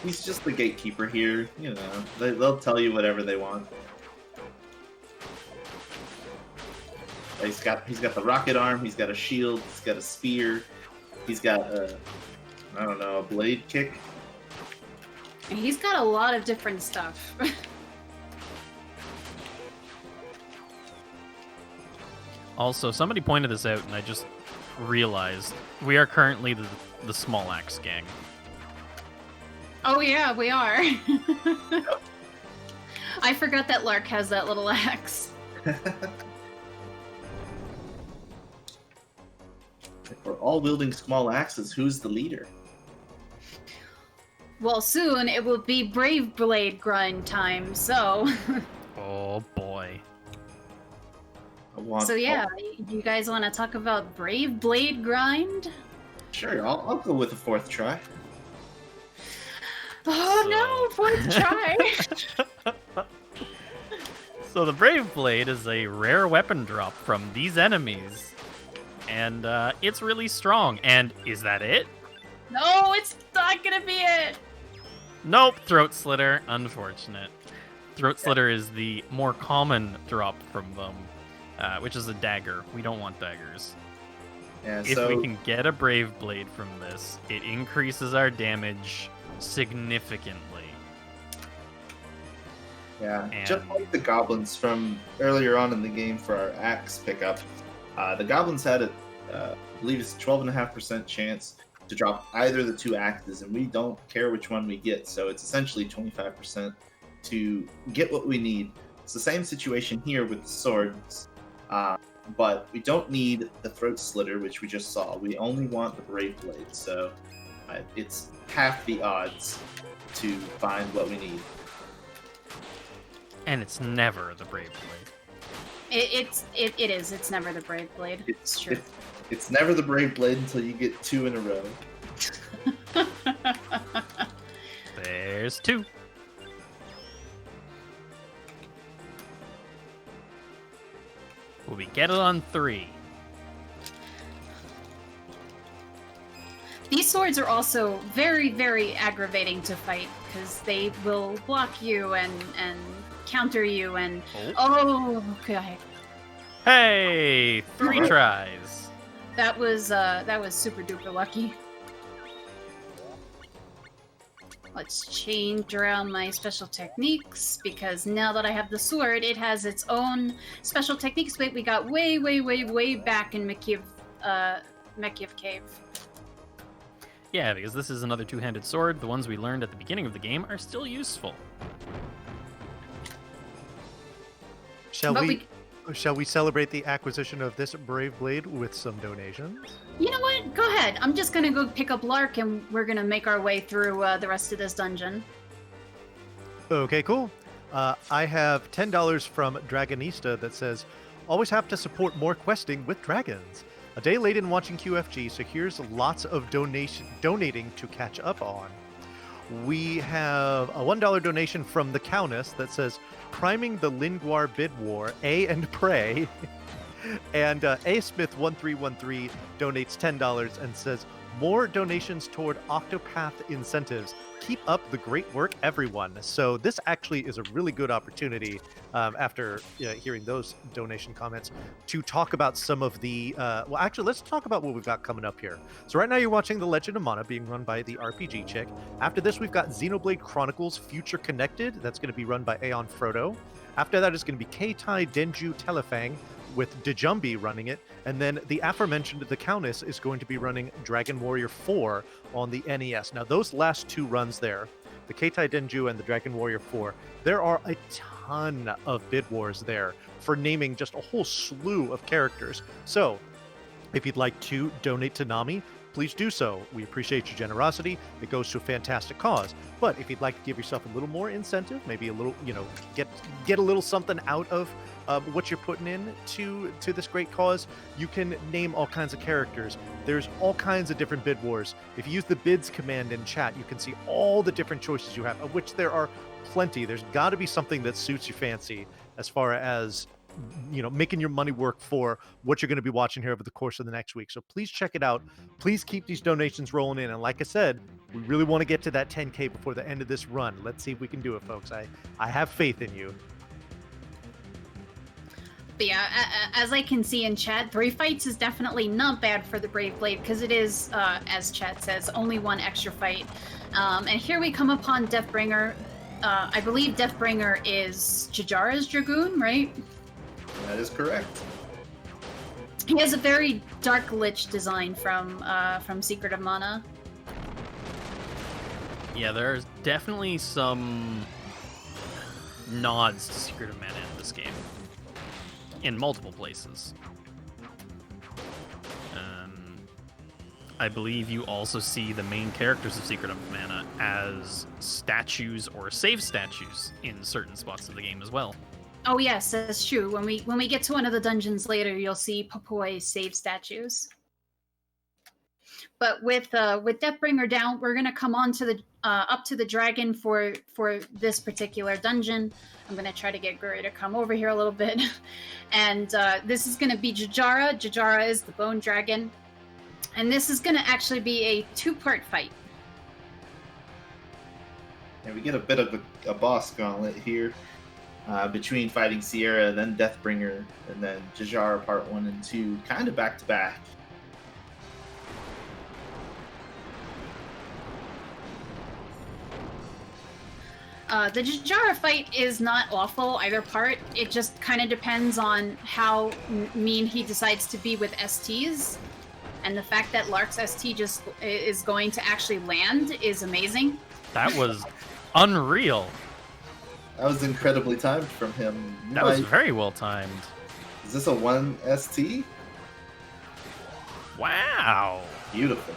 He's just the gatekeeper here, you know. They'll tell you whatever they want. He's got the rocket arm. He's got a shield. He's got a spear. He's got I don't know, a blade kick. He's got a lot of different stuff. Also, somebody pointed this out, and I just realized we are currently the small axe gang. Oh yeah, we are. I forgot that Lark has that little axe. If we're all wielding small axes, who's the leader? Well, soon it will be Brave Blade grind time, so... Oh boy. So yeah, you guys want to talk about Brave Blade grind? Sure, I'll go with the fourth try. Oh no, fourth try! So the Brave Blade is a rare weapon drop from these enemies. And it's really strong. And is that it? No, it's not gonna be it! Nope, Throat Slitter. Unfortunate. Throat Slitter is the more common drop from them, which is a dagger. We don't want daggers. Yeah, If so we can get a Brave Blade from this, it increases our damage significantly. yeah, and- just like the goblins from earlier on in the game for our axe pickup, the goblins had I believe it's 12.5% chance to drop either of the two axes, and we don't care which one we get, so it's essentially 25% to get what we need. It's the same situation here with the swords, but we don't need the throat slitter, which we just saw. We only want the brave blade, so it's half the odds to find what we need. And it's never the Brave Blade. It is. It's never the Brave Blade. It's true. It's never the brave blade until you get two in a row. There's two. Will we get it on three? These swords are also very, very aggravating to fight because they will block you and counter you and oh okay. Hey, three Alright. tries. That was super duper lucky. Let's change around my special techniques because now that I have the sword, it has its own special techniques. Wait, we got way, way, way, way back in Mekiev Cave. Yeah, because this is another two-handed sword. The ones we learned at the beginning of the game are still useful. Shall we celebrate the acquisition of this brave blade with some donations? You know what? Go ahead. I'm just gonna go pick up Lark and we're gonna make our way through the rest of this dungeon. Okay, cool. I have $10 from Dragonista that says, always have to support more questing with dragons. A day late in watching QFG, so here's lots of donating to catch up on. We have a $1 donation from the Countess that says, priming the Lingwar bid war, A and pray. And A Smith 1313 donates $10 and says, more donations toward Octopath incentives. Keep up the great work, everyone. So this actually is a really good opportunity after hearing those donation comments to talk about some of the, well, actually, let's talk about what we've got coming up here. So right now you're watching The Legend of Mana being run by theRPGchick. After this, we've got Xenoblade Chronicles Future Connected. That's going to be run by Aeon Frodo. After that is going to be Keitai Denju Telefang with Djumbi running it, and then the aforementioned The Countess is going to be running Dragon Warrior 4 on the NES. Now, those last two runs there, the Keitai Denju and the Dragon Warrior 4, there are a ton of bid wars there for naming just a whole slew of characters. So, If you'd like to donate to NAMI, please do so. We appreciate your generosity. It goes to a fantastic cause. But if you'd like to give yourself a little more incentive, maybe a little, get a little something out of what you're putting in to this great cause, you can name all kinds of characters. There's all kinds of different bid wars. If you use the bids command in chat, you can see all the different choices you have, of which there are plenty. There's got to be something that suits your fancy as far as making your money work for what you're going to be watching here over the course of the next week. So please check it out. Please keep these donations rolling in. And like I said, we really want to get to that 10K before the end of this run. Let's see if we can do it, folks. I have faith in you. But yeah, as I can see in chat, 3 fights is definitely not bad for the Brave Blade, because it is, as chat says, only 1 extra fight. And here we come upon Deathbringer. I believe Deathbringer is Jajara's Dragoon, right? That is correct. He has a very dark lich design from Secret of Mana. Yeah, there's definitely some nods to Secret of Mana in this game. In multiple places. I believe you also see the main characters of Secret of Mana as statues or save statues in certain spots of the game as well. Oh yes, that's true. When we get to one of the dungeons later, you'll see Papoy's save statues. But with Deathbringer down, we're gonna come on to the up to the dragon for this particular dungeon. I'm gonna try to get Guri to come over here a little bit, and this is gonna be Jajara. Jajara is the bone dragon, and this is gonna actually be a 2-part fight. And we get a bit of a boss gauntlet here. Between fighting Sierra, then Deathbringer, and then Jajara Part 1 and 2, kind of back to back. The Jajara fight is not awful either part. It just kind of depends on how mean he decides to be with STs. And the fact that Lark's ST just is going to actually land is amazing. That was unreal. That was incredibly timed from him. That was very well timed. Is this a 1 ST? Wow. Beautiful.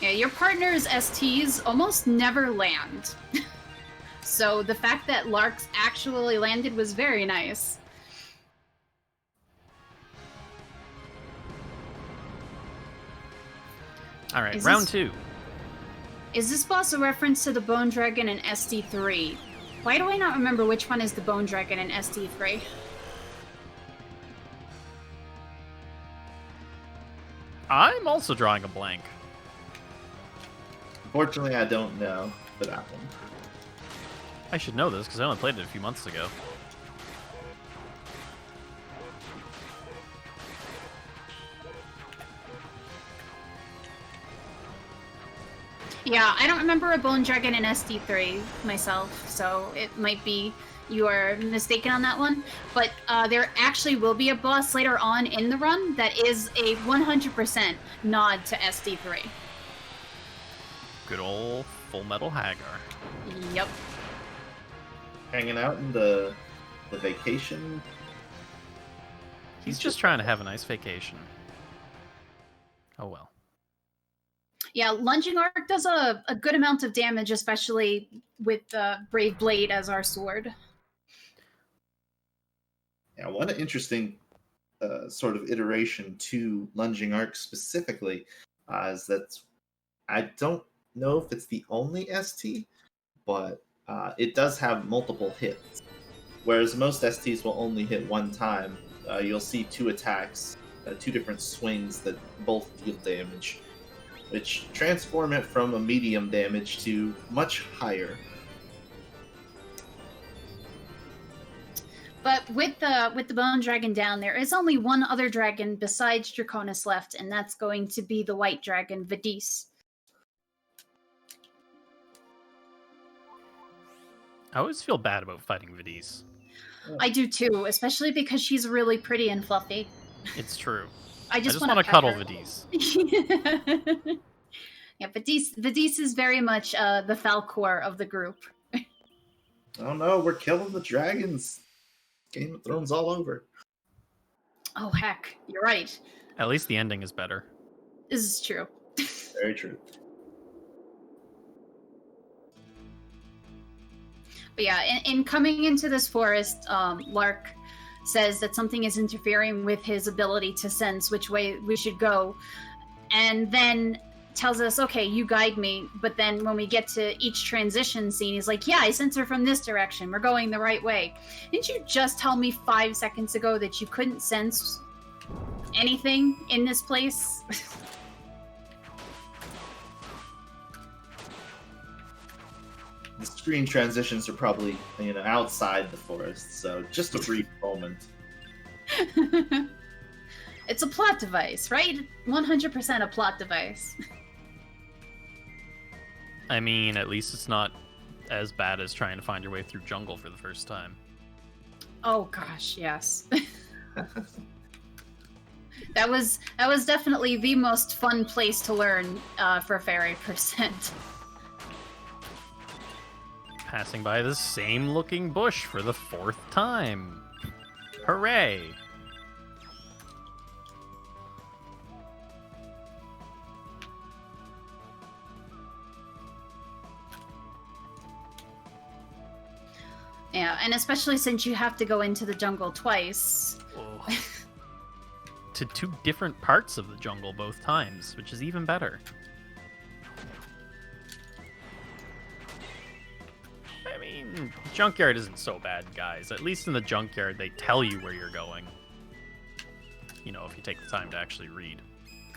Yeah, your partner's STs almost never land. So the fact that Lark's actually landed was very nice. All right, round 2. Is this boss a reference to the Bone Dragon in SD3? Why do I not remember which one is the Bone Dragon in SD3? I'm also drawing a blank. Unfortunately, I don't know for that one. I should know this because I only played it a few months ago. Yeah, I don't remember a Bone Dragon in SD3 myself, so it might be you are mistaken on that one. But there actually will be a boss later on in the run that is a 100% nod to SD3. Good old Full Metal Hagar. Yep. Hanging out in the vacation. He's just trying to have a nice vacation. Oh well. Yeah, Lunging Arc does a good amount of damage, especially with Brave Blade as our sword. Yeah, one interesting sort of iteration to Lunging Arc specifically is that I don't know if it's the only ST, but it does have multiple hits. Whereas most STs will only hit one time, you'll see 2 attacks, 2 different swings that both deal damage, which transform it from a medium damage to much higher. But with the Bone Dragon down, there is only one other dragon besides Draconis left, and that's going to be the White Dragon, Vadis. I always feel bad about fighting Vadis. I do too, especially because she's really pretty and fluffy. It's true. I just want to pet cuddle her. Vadis. Yeah, Vadis is very much the Falcor of the group. Oh no, we're killing the dragons. Game of Thrones all over. Oh, heck. You're right. At least the ending is better. This is true. Very true. But yeah, in coming into this forest, Lark says that something is interfering with his ability to sense which way we should go, and then tells us, okay, you guide me. But then when we get to each transition scene, he's like, yeah, I sense her from this direction. We're going the right way. Didn't you just tell me 5 seconds ago that you couldn't sense anything in this place? The screen transitions are probably, outside the forest, so just a brief moment. It's a plot device, right? 100% a plot device. I mean, at least it's not as bad as trying to find your way through jungle for the first time. Oh gosh, yes. That was definitely the most fun place to learn for Fairy Percent. Passing by the same looking bush for the 4th time. Hooray! Yeah, and especially since you have to go into the jungle twice. Oh. To 2 different parts of the jungle both times, which is even better. I mean, junkyard isn't so bad, guys. At least in the junkyard, they tell you where you're going. You know, if you take the time to actually read.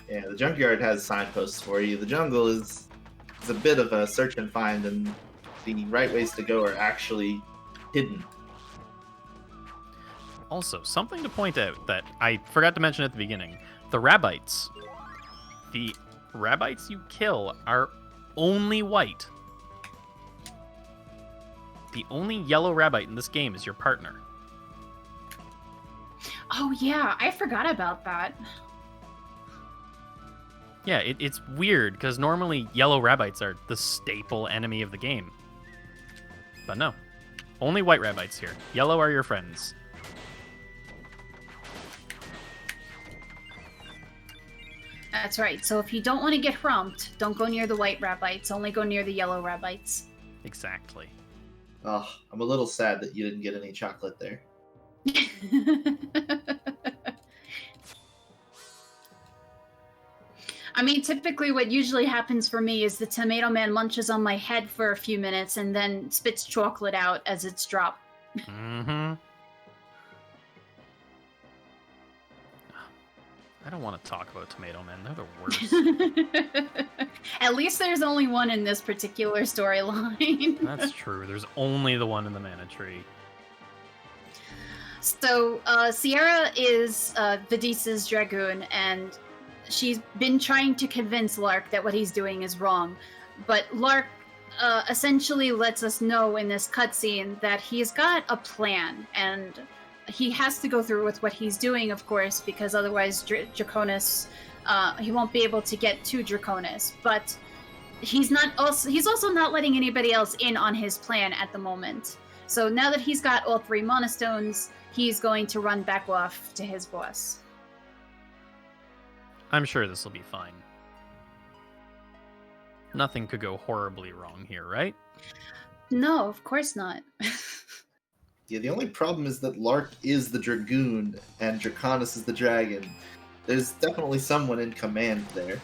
Yeah, the junkyard has signposts for you. The jungle is a bit of a search and find, and the right ways to go are actually hidden. Also, something to point out that I forgot to mention at the beginning. The Rabbites. The Rabbites you kill are only white. The only yellow Rabbite in this game is your partner. Oh yeah, I forgot about that. Yeah, it's weird, because normally yellow Rabbites are the staple enemy of the game. But no. Only white Rabbites here. Yellow are your friends. That's right. So if you don't want to get humped, don't go near the white Rabbites. Only go near the yellow Rabbites. Exactly. Oh, I'm a little sad that you didn't get any chocolate there. I mean, typically what usually happens for me is the tomato man munches on my head for a few minutes and then spits chocolate out as it's dropped. Mm-hmm. I don't want to talk about tomato men. They're the worst. At least there's only one in this particular storyline. That's true. There's only the one in the mana tree. So, Sierra is Vidisa's dragoon, and she's been trying to convince Lark that what he's doing is wrong. But Lark essentially lets us know in this cutscene that he's got a plan, and he has to go through with what he's doing, of course, because otherwise Draconis, he won't be able to get to Draconis. But he's also not letting anybody else in on his plan at the moment. So now that he's got all 3 Mana Stones, he's going to run back off to his boss. I'm sure this will be fine. Nothing could go horribly wrong here, right? No, of course not. Yeah, the only problem is that Lark is the Dragoon and Draconis is the Dragon. There's definitely someone in command there.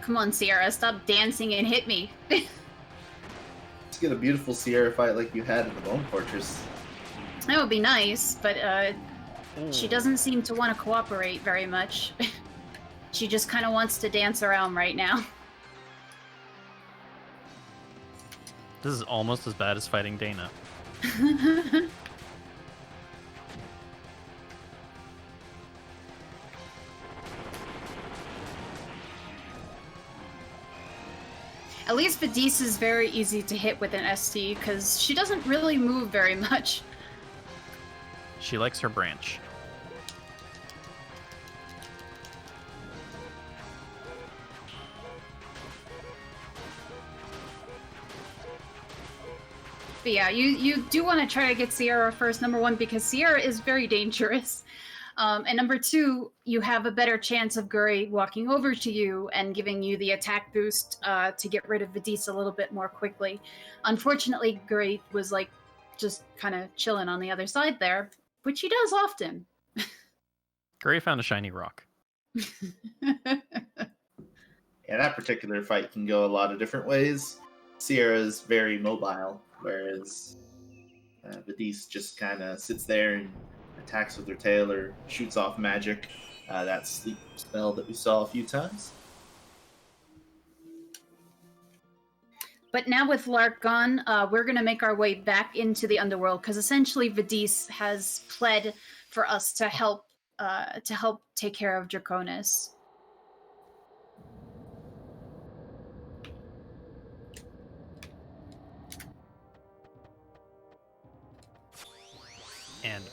Come on, Sierra, stop dancing and hit me. Let's get a beautiful Sierra fight like you had in the Bone Fortress. That would be nice, but she Ooh. doesn't seem to want to cooperate very much. She just kind of wants to dance around right now. This is almost as bad as fighting Dana. At least Vidis is very easy to hit with an ST, because she doesn't really move very much. She likes her branch. But yeah, you do want to try to get Sierra first, number one, because Sierra is very dangerous. And number two, you have a better chance of Guri walking over to you and giving you the attack boost to get rid of Vidis a little bit more quickly. Unfortunately, Guri was like just kind of chilling on the other side there, which he does often. Gray found a shiny rock. Yeah, that particular fight can go a lot of different ways. Sierra's very mobile, whereas Vidis just kind of sits there and attacks with her tail or shoots off magic. That sleep spell that we saw a few times. But now with Lark gone, we're going to make our way back into the underworld because essentially Vidis has pled for us to help take care of Draconis. And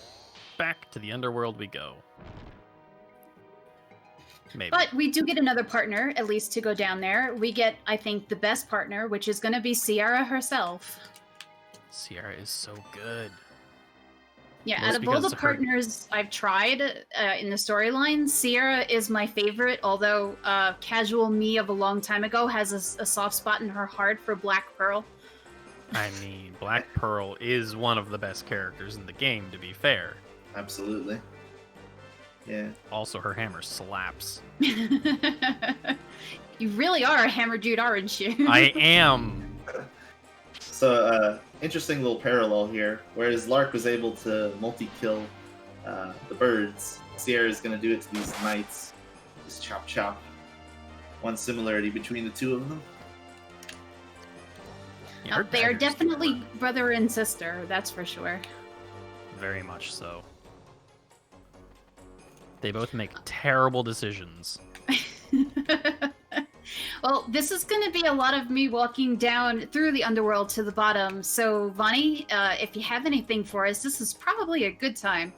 back to the underworld we go. Maybe. But we do get another partner, at least to go down there. We get, I think, the best partner, which is going to be Sierra herself. Sierra is so good. Yeah, Most out of all because the her- partners I've tried in the storyline, Sierra is my favorite, although casual me of a long time ago has a soft spot in her heart for Black Pearl. I mean, Black Pearl is one of the best characters in the game, to be fair. Absolutely. Yeah. Also, her hammer slaps. You really are a hammer dude, aren't you? I am. So, interesting little parallel here. Whereas Lark was able to multi-kill the birds, Sierra's going to do it to these knights. Just chop chop. One similarity between the two of them. Yeah, her They are daggers do definitely work. brother and sister, that's for sure. Very much so. They both make terrible decisions. Well, this is going to be a lot of me walking down through the underworld to the bottom. So, Vani, if you have anything for us, this is probably a good time.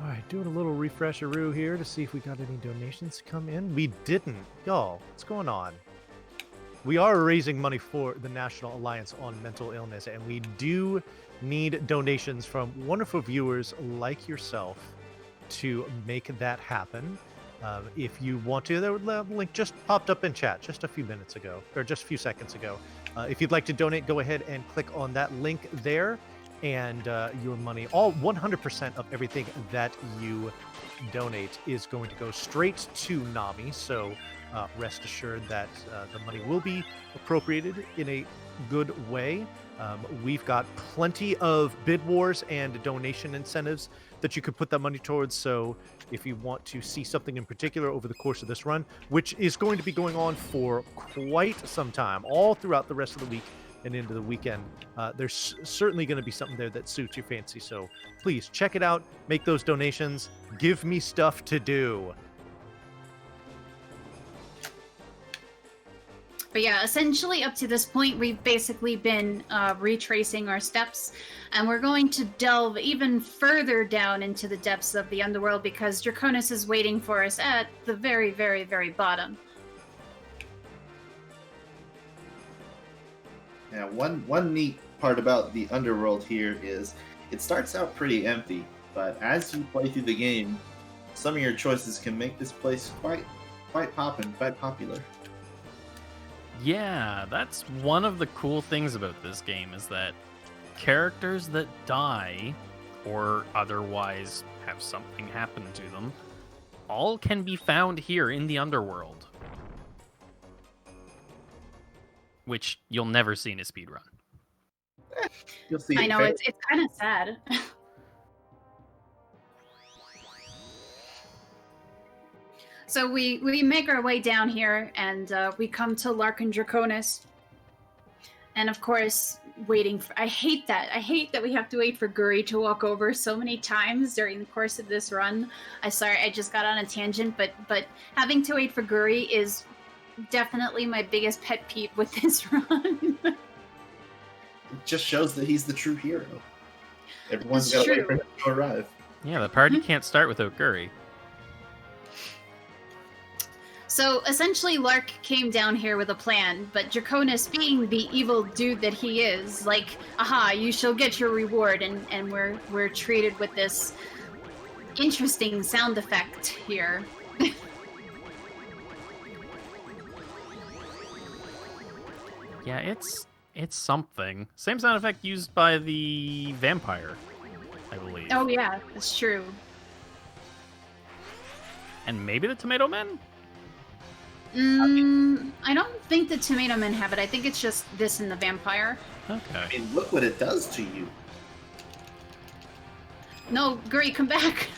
All right, doing a little refresheroo here to see if we got any donations come in. We didn't. Y'all, what's going on? We are raising money for the National Alliance on Mental Illness, and we do need donations from wonderful viewers like yourself to make that happen. If you want to, the link just popped up in chat just a few minutes ago, or just a few seconds ago. If you'd like to donate, go ahead and click on that link there, and your money, all 100% of everything that you donate is going to go straight to NAMI. So rest assured that the money will be appropriated in a good way. We've got plenty of bid wars and donation incentives that you could put that money towards. So if you want to see something in particular over the course of this run, which is going to be going on for quite some time, all throughout the rest of the week and into the weekend, there's certainly going to be something there that suits your fancy. So please check it out, make those donations, give me stuff to do. But yeah, essentially up to this point, we've basically been retracing our steps, and we're going to delve even further down into the depths of the underworld because Draconis is waiting for us at the very, very, very bottom. Yeah, one neat part about the underworld here is it starts out pretty empty, but as you play through the game, some of your choices can make this place quite poppin', quite popular. Yeah, that's one of the cool things about this game is that characters that die or otherwise have something happen to them all can be found here in the underworld, which you'll never see in a speedrun. You'll see. I know, it's kind of sad. So we make our way down here, and we come to Larkin Draconis. And of course, waiting for... I hate that. I hate that we have to wait for Guri to walk over so many times during the course of this run. I'm sorry, I just got on a tangent, but having to wait for Guri is definitely my biggest pet peeve with this run. It just shows that he's the true hero. Everyone's It's got to wait true. for him to arrive. Yeah, the party can't start without Guri. So essentially, Lark came down here with a plan, but Draconis, being the evil dude that he is, like, aha, you shall get your reward, and we're treated with this interesting sound effect here. Yeah, it's something. Same sound effect used by the vampire, I believe. Oh yeah, it's true. And maybe the Tomato Men? I don't think the Tomato Men have it. I think it's just this and the vampire. Okay. I mean, look what it does to you. No, Guri, come back.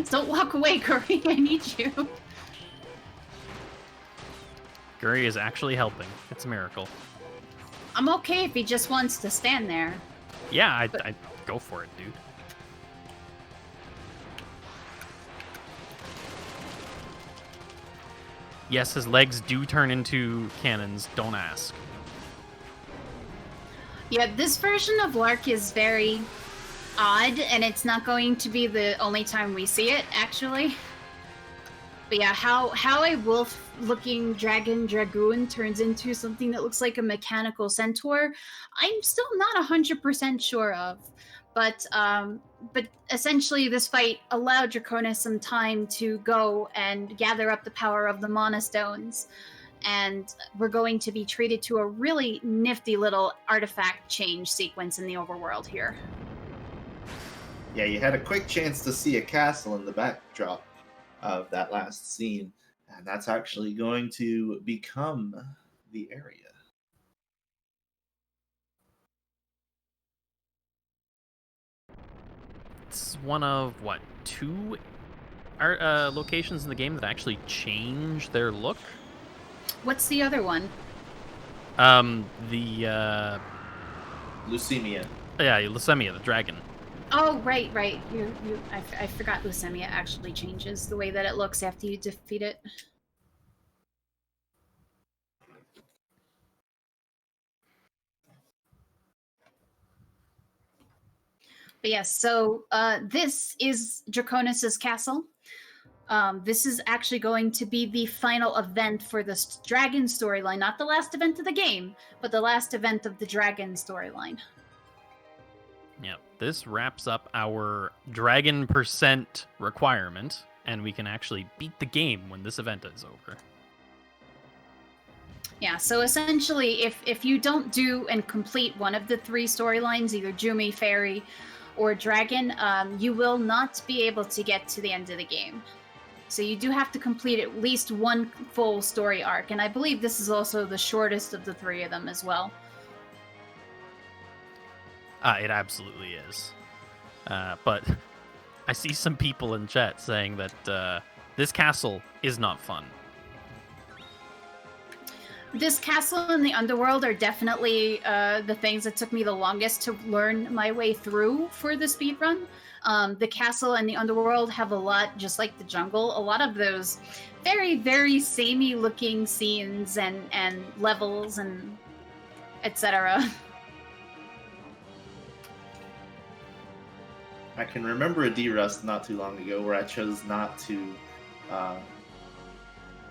Don't walk away, Guri. I need you. Guri is actually helping. It's a miracle. I'm okay if he just wants to stand there. Yeah, I'd go for it, dude. Yes, his legs do turn into cannons. Don't ask. Yeah, this version of Lark is very odd, and it's not going to be the only time we see it, actually. But yeah, how a wolf-looking dragoon turns into something that looks like a mechanical centaur, I'm still not 100% sure of. But essentially, this fight allowed Draconis some time to go and gather up the power of the Mana Stones, and we're going to be treated to a really nifty little artifact change sequence in the overworld here. Yeah, you had a quick chance to see a castle in the backdrop of that last scene, and that's actually going to become the area. It's one of, what, 2 locations in the game that actually change their look? What's the other one? The, Leucemia. yeah, Leucemia, the dragon. Oh, right. I forgot Leucemia actually changes the way that it looks after you defeat it. But yes, so this is Draconis' castle. This is actually going to be the final event for this dragon storyline. Not the last event of the game, but the last event of the dragon storyline. Yeah, this wraps up our dragon percent requirement, and we can actually beat the game when this event is over. Yeah, so essentially, if you don't do and complete one of the 3 storylines, either Jumi, Fairy, or Dragon, you will not be able to get to the end of the game. So you do have to complete at least one full story arc, and I believe this is also the shortest of the 3 of them as well. It absolutely is. But I see some people in chat saying that this castle is not fun. This castle and the underworld are definitely the things that took me the longest to learn my way through for the speedrun. The castle and the underworld have a lot, just like the jungle, a lot of those very, very samey looking scenes and levels and etc. I can remember a D-Rust not too long ago where I chose not to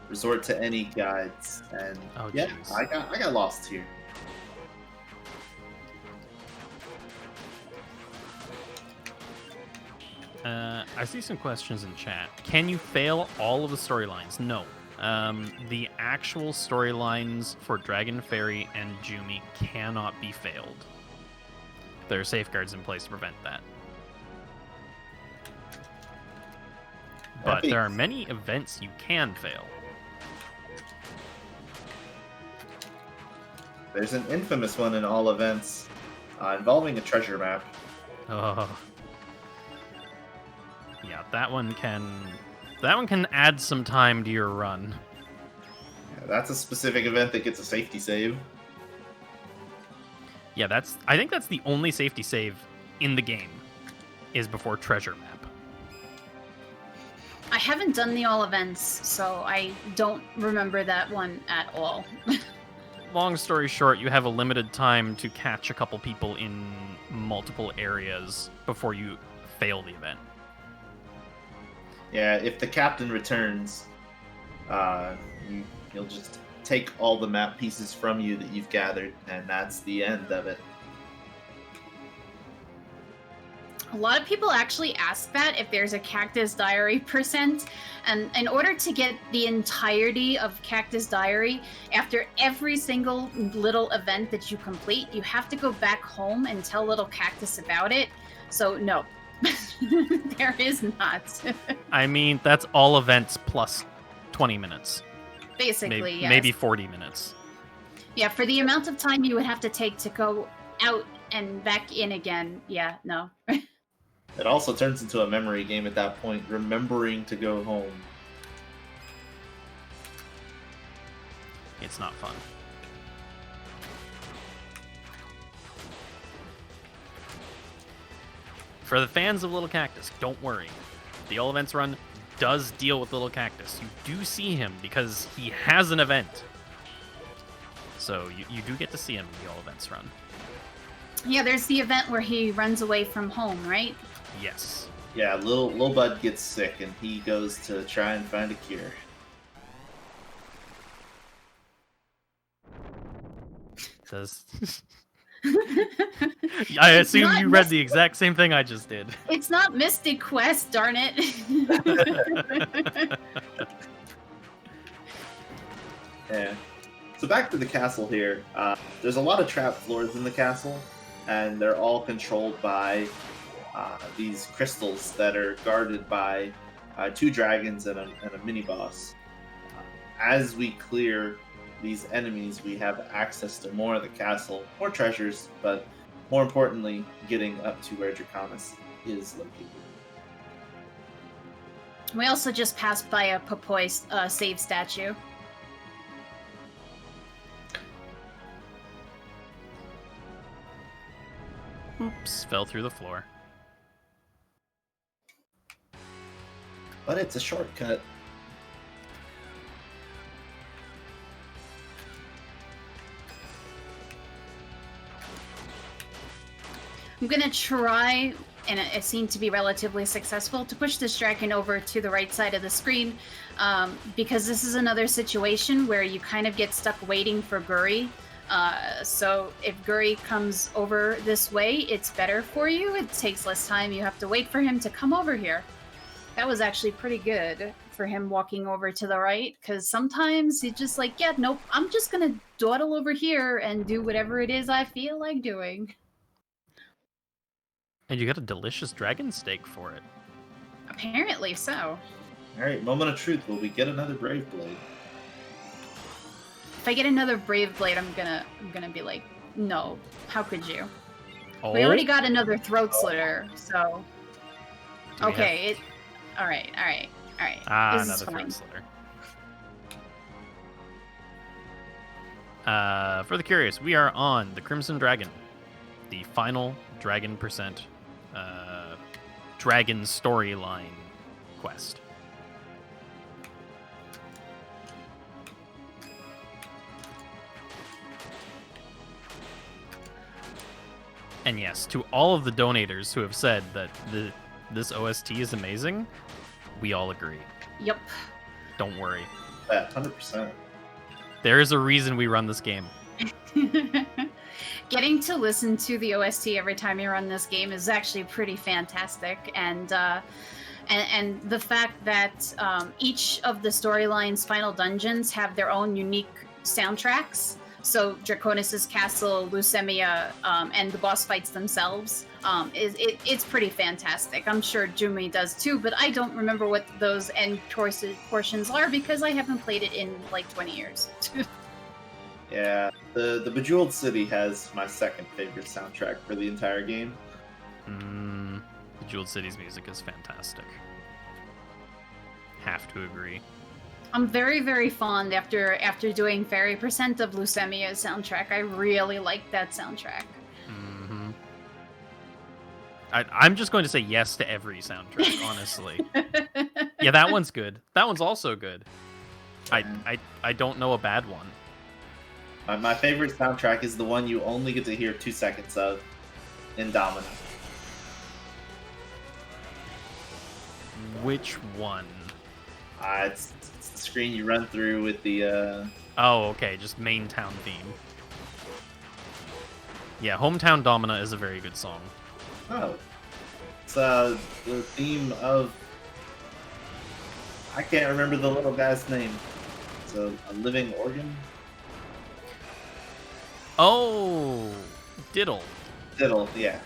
resort to any guides, and Oh, yeah, jeez. I got lost here. I see some questions in chat. Can you fail all of the storylines? No. The actual storylines for Dragon, Fairy, and Jumi cannot be failed. There are safeguards in place to prevent that. But there are many events you can fail. There's an infamous one in all events involving a treasure map. Oh. Yeah, that one can add some time to your run. Yeah, that's a specific event that gets a safety save. Yeah, I think that's the only safety save in the game is before treasure map. I haven't done the all events, so I don't remember that one at all. Long story short, you have a limited time to catch a couple people in multiple areas before you fail the event. Yeah, if the captain returns, Uh, he'll just take all the map pieces from you that you've gathered, and that's the end of it. A lot of people actually ask that if there's a Cactus Diary percent, and in order to get the entirety of Cactus Diary, after every single little event that you complete, you have to go back home and tell Little Cactus about it. So no, there is not. I mean, that's all events plus 20 minutes. Basically, maybe, yes. maybe 40 minutes. Yeah, for the amount of time you would have to take to go out and back in again, yeah, no. It also turns into a memory game at that point, remembering to go home. It's not fun. For the fans of Little Cactus, don't worry. The All Events run does deal with Little Cactus. You do see him because he has an event. So you do get to see him in the All Events run. Yeah, there's the event where he runs away from home, right? Yes. Yeah, Lil Bud gets sick and he goes to try and find a cure. Does I assume you read the exact same thing I just did. It's not Mystic Quest, darn it. Yeah. So back to the castle here. There's a lot of trap floors in the castle, and they're all controlled by these crystals that are guarded by 2 dragons and a mini boss. As we clear these enemies, we have access to more of the castle, more treasures, but more importantly, getting up to where Draconis is located. We also just passed by a Popoi save statue. Oops, fell through the floor. But it's a shortcut. I'm gonna try, and it seemed to be relatively successful, to push this dragon over to the right side of the screen, because this is another situation where you kind of get stuck waiting for Guri. So if Guri comes over this way, it's better for you. It takes less time. You have to wait for him to come over here. That was actually pretty good for him walking over to the right, because sometimes he's just like, yeah, nope, I'm just gonna dawdle over here and do whatever it is I feel like doing. And you got a delicious dragon steak for it. Apparently so. Alright, moment of truth. Will we get another Brave Blade? If I get another Brave Blade, I'm gonna be like, no, how could you? Oh, We already got another Throat Slitter, so Do we okay. All right. This is another fine. throat slitter. For the curious, we are on the Crimson Dragon, the final Dragon percent Dragon storyline quest. And yes, to all of the donators who have said that this OST is amazing, we all agree. Yep. Don't worry. Yeah, 100%. There is a reason we run this game. Getting to listen to the OST every time you run this game is actually pretty fantastic, and the fact that each of the storyline's final dungeons have their own unique soundtracks. So Draconis' castle, Leucemia, and the boss fights themselves, it's pretty fantastic. I'm sure Jumi does too, but I don't remember what those end portions are because I haven't played it in like 20 years. Yeah, the Bejeweled City has my second favorite soundtrack for the entire game. Bejeweled City's music is fantastic. Have to agree. I'm very, very fond after doing Fairy Percent of Leucemia's soundtrack. I really like that soundtrack. Mm-hmm. I'm just going to say yes to every soundtrack, honestly. Yeah, that one's good. That one's also good. I don't know a bad one. My favorite soundtrack is the one you only get to hear 2 seconds of, Indomina. Which one? It's the screen you run through with the. Oh, okay, just main town theme. Yeah, Hometown Domina is a very good song. Oh, it's the theme of. I can't remember the little guy's name. It's a living organ. Oh, Diddle. Diddle, yeah.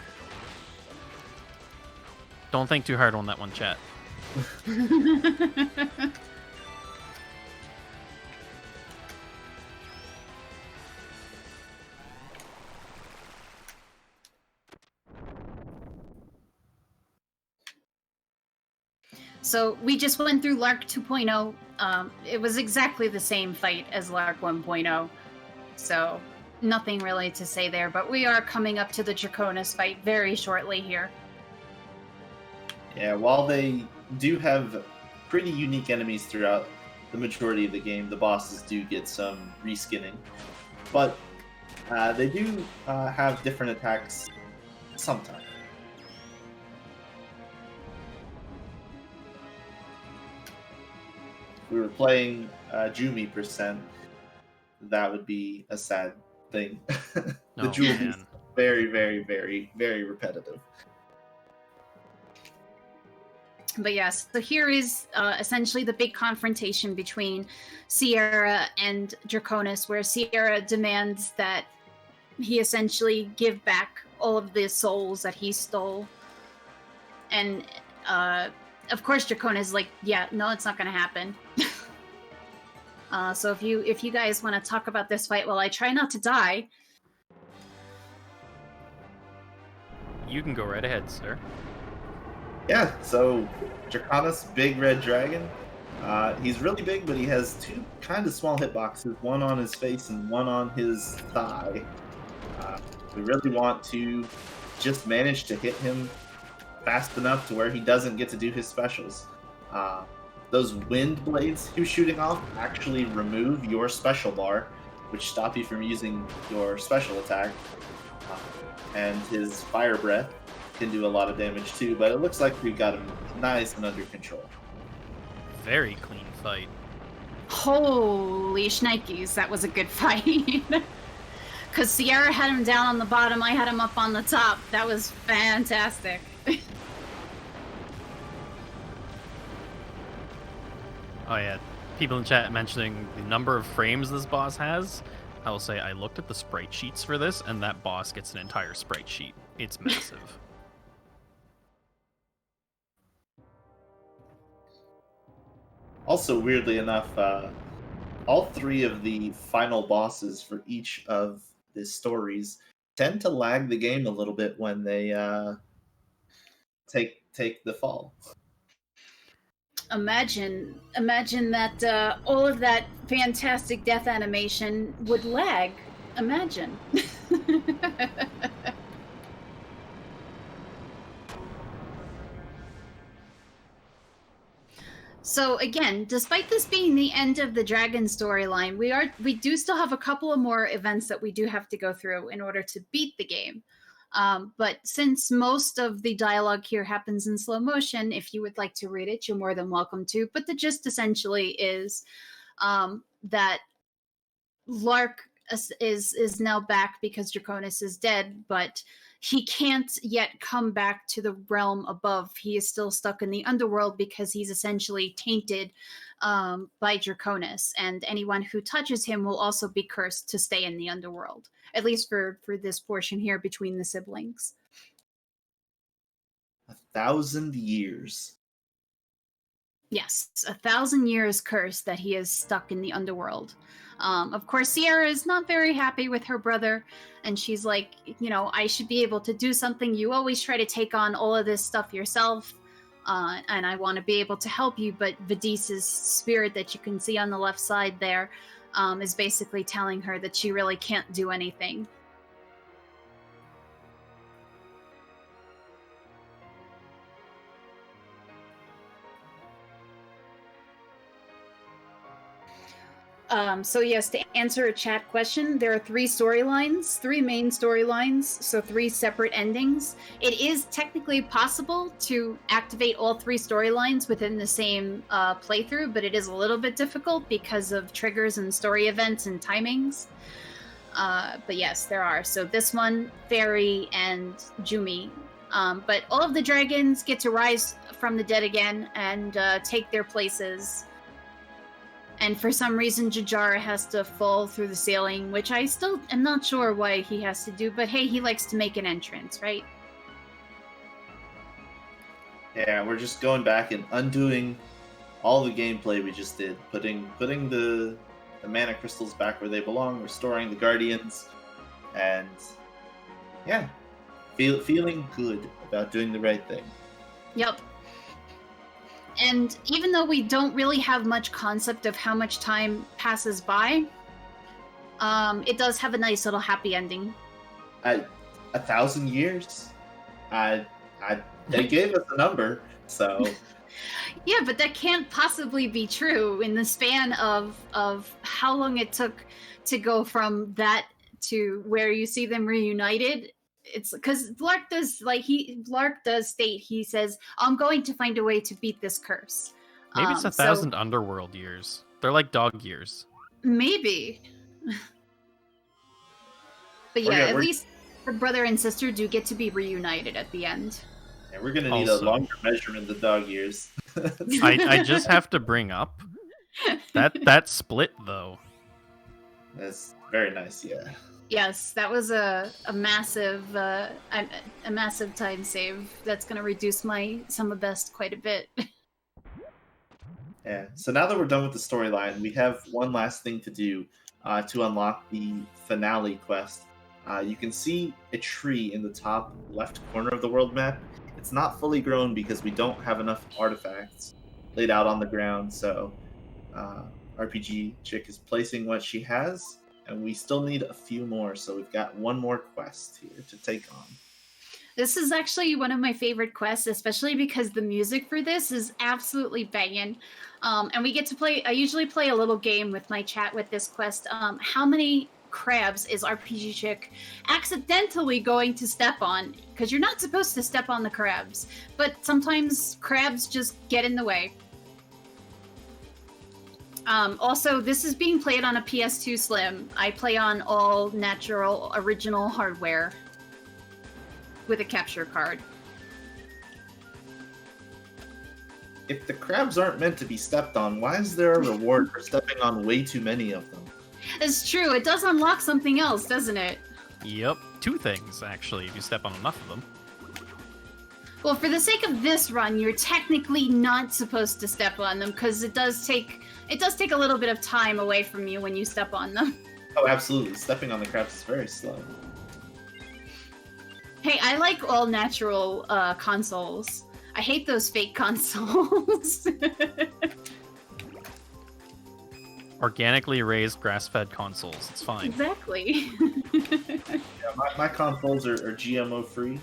Don't think too hard on that one, chat. So we just went through Lark 2.0. It was exactly the same fight as Lark 1.0. So nothing really to say there, but we are coming up to the Draconis fight very shortly here. Yeah, while they do have pretty unique enemies throughout the majority of the game, the bosses do get some reskinning. But they do have different attacks sometimes. If we were playing Jumi percent, that would be a sad thing. The Oh, Jumi is man. very, very, very, very repetitive. But yes, so here is essentially the big confrontation between Sierra and Draconis, where Sierra demands that he essentially give back all of the souls that he stole. And of course Draconis is like, yeah, no, it's not going to happen. So if you guys want to talk about this fight while I try not to die. You can go right ahead, sir. Yeah, so Draconis, big red dragon. He's really big, but he has two kind of small hitboxes, one on his face and one on his thigh. We really want to just manage to hit him fast enough to where he doesn't get to do his specials. Those wind blades he was shooting off actually remove your special bar, which stop you from using your special attack. And his fire breath can do a lot of damage too, but it looks like we got him nice and under control. Very clean fight. Holy shnikes, that was a good fight. Because Sierra had him down on the bottom, I had him up on the top. That was fantastic. Oh yeah, people in chat mentioning the number of frames this boss has. I will say I looked at the sprite sheets for this, and that boss gets an entire sprite sheet. It's massive. Also, weirdly enough, all three of the final bosses for each of the stories tend to lag the game a little bit when they take the fall. Imagine that all of that fantastic death animation would lag. Imagine. So again, despite this being the end of the dragon storyline, we do still have a couple of more events that we do have to go through in order to beat the game. But since most of the dialogue here happens in slow motion, if you would like to read it, you're more than welcome to. But the gist essentially is that Lark is now back because Draconis is dead, but he can't yet come back to the realm above. He is still stuck in the underworld because he's essentially tainted by Draconis, and anyone who touches him will also be cursed to stay in the underworld, at least for this portion here between the siblings. 1,000 years. Yes, 1,000 years cursed that he is stuck in the underworld. Of course, Sierra is not very happy with her brother, and she's like, you know, I should be able to do something. You always try to take on all of this stuff yourself, and I want to be able to help you, but Vidisa's spirit that you can see on the left side there is basically telling her that she really can't do anything. So yes, to answer a chat question, there are three storylines, three main storylines, so three separate endings. It is technically possible to activate all three storylines within the same playthrough, but it is a little bit difficult because of triggers and story events and timings. But yes, there are. So this one, Fairy and Jumi. But all of the dragons get to rise from the dead again and take their places. And for some reason, Jajara has to fall through the ceiling, which I still am not sure why he has to do, but hey, he likes to make an entrance, right? Yeah, we're just going back and undoing all the gameplay we just did, putting the mana crystals back where they belong, restoring the guardians, and yeah, feeling good about doing the right thing. Yep. And even though we don't really have much concept of how much time passes by, it does have a nice little happy ending. 1,000 years. They gave us a number, so. Yeah, but that can't possibly be true in the span of how long it took to go from that to where you see them reunited. It's because Blark does state, he says, I'm going to find a way to beat this curse. Maybe it's 1,000 underworld years. They're like dog years. Maybe. But yeah, at least her brother and sister do get to be reunited at the end. And we're gonna need a longer measurement than dog years. I just have to bring up that split though. That's very nice, yeah. Yes, that was a massive time save. That's going to reduce my sum of best quite a bit. Yeah. So now that we're done with the storyline, we have one last thing to do to unlock the finale quest. You can see a tree in the top left corner of the world map. It's not fully grown because we don't have enough artifacts laid out on the ground. So RPGchick is placing what she has. And we still need a few more, so we've got one more quest here to take on. This is actually one of my favorite quests, especially because the music for this is absolutely banging. And we get to play, I usually play a little game with my chat with this quest. How many crabs is RPGchick accidentally going to step on? Because you're not supposed to step on the crabs, but sometimes crabs just get in the way. Also, this is being played on a PS2 Slim. I play on all natural, original hardware with a capture card. If the crabs aren't meant to be stepped on, why is there a reward for stepping on way too many of them? It's true. It does unlock something else, doesn't it? Yep. Two things, actually, if you step on enough of them. Well, for the sake of this run, you're technically not supposed to step on them because it does take a little bit of time away from you when you step on them. Oh, absolutely. Stepping on the crabs is very slow. Hey, I like all natural consoles. I hate those fake consoles. Organically raised, grass-fed consoles. It's fine. Exactly. Yeah, my consoles are GMO free.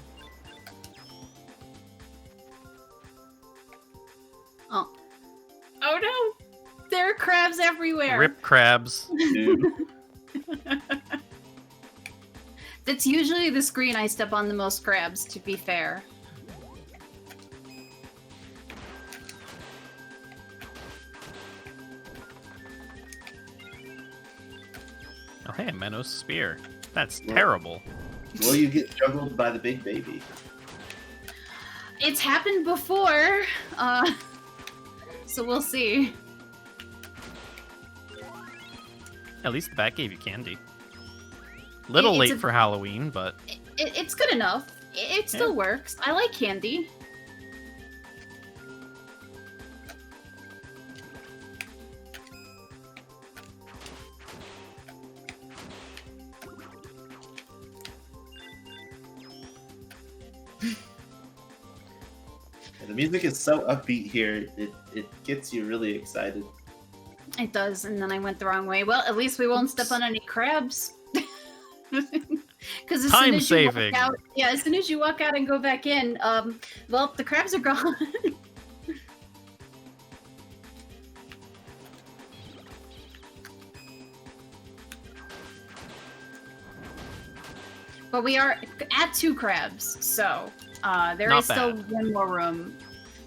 Oh no! There are crabs everywhere! Rip crabs. Dude. That's usually the screen I step on the most crabs, to be fair. Oh hey, a Menos spear. That's terrible. Will you get juggled by the big baby? It's happened before, so we'll see. At least the bat gave you candy. Little late for Halloween, but... It's good enough. It still works. I like candy. The music is so upbeat here, it gets you really excited. It does, and then I went the wrong way. Well, at least we won't step on any crabs. Because as soon as you walk out, as soon as you walk out and go back in, well, the crabs are gone. But we are at 2 crabs, so there Not is still bad. one more room.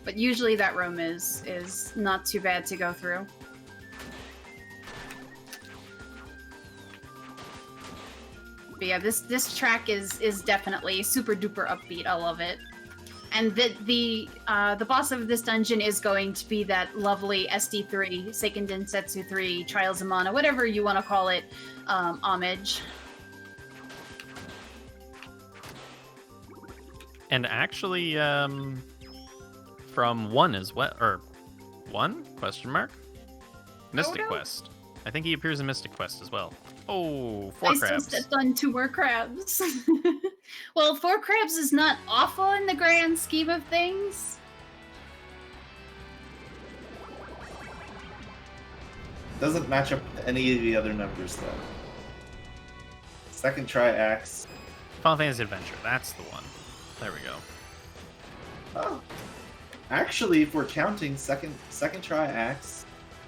But usually that room is not too bad to go through. But yeah, this track is definitely super duper upbeat. I love it. And the boss of this dungeon is going to be that lovely SD3, Seiken Densetsu 3, Trials of Mana, whatever you want to call it, homage. And actually, from 1 as well, or 1? Question mark? Mystic no. Quest. I think he appears in Mystic Quest as well. Oh, 4 I still crabs. stepped on 2 more crabs. Well, 4 crabs is not awful in the grand scheme of things. Doesn't match up to any of the other numbers though. Second try axe. Final Fantasy Adventure. That's the one. There we go. Oh, actually, if we're counting second try axe,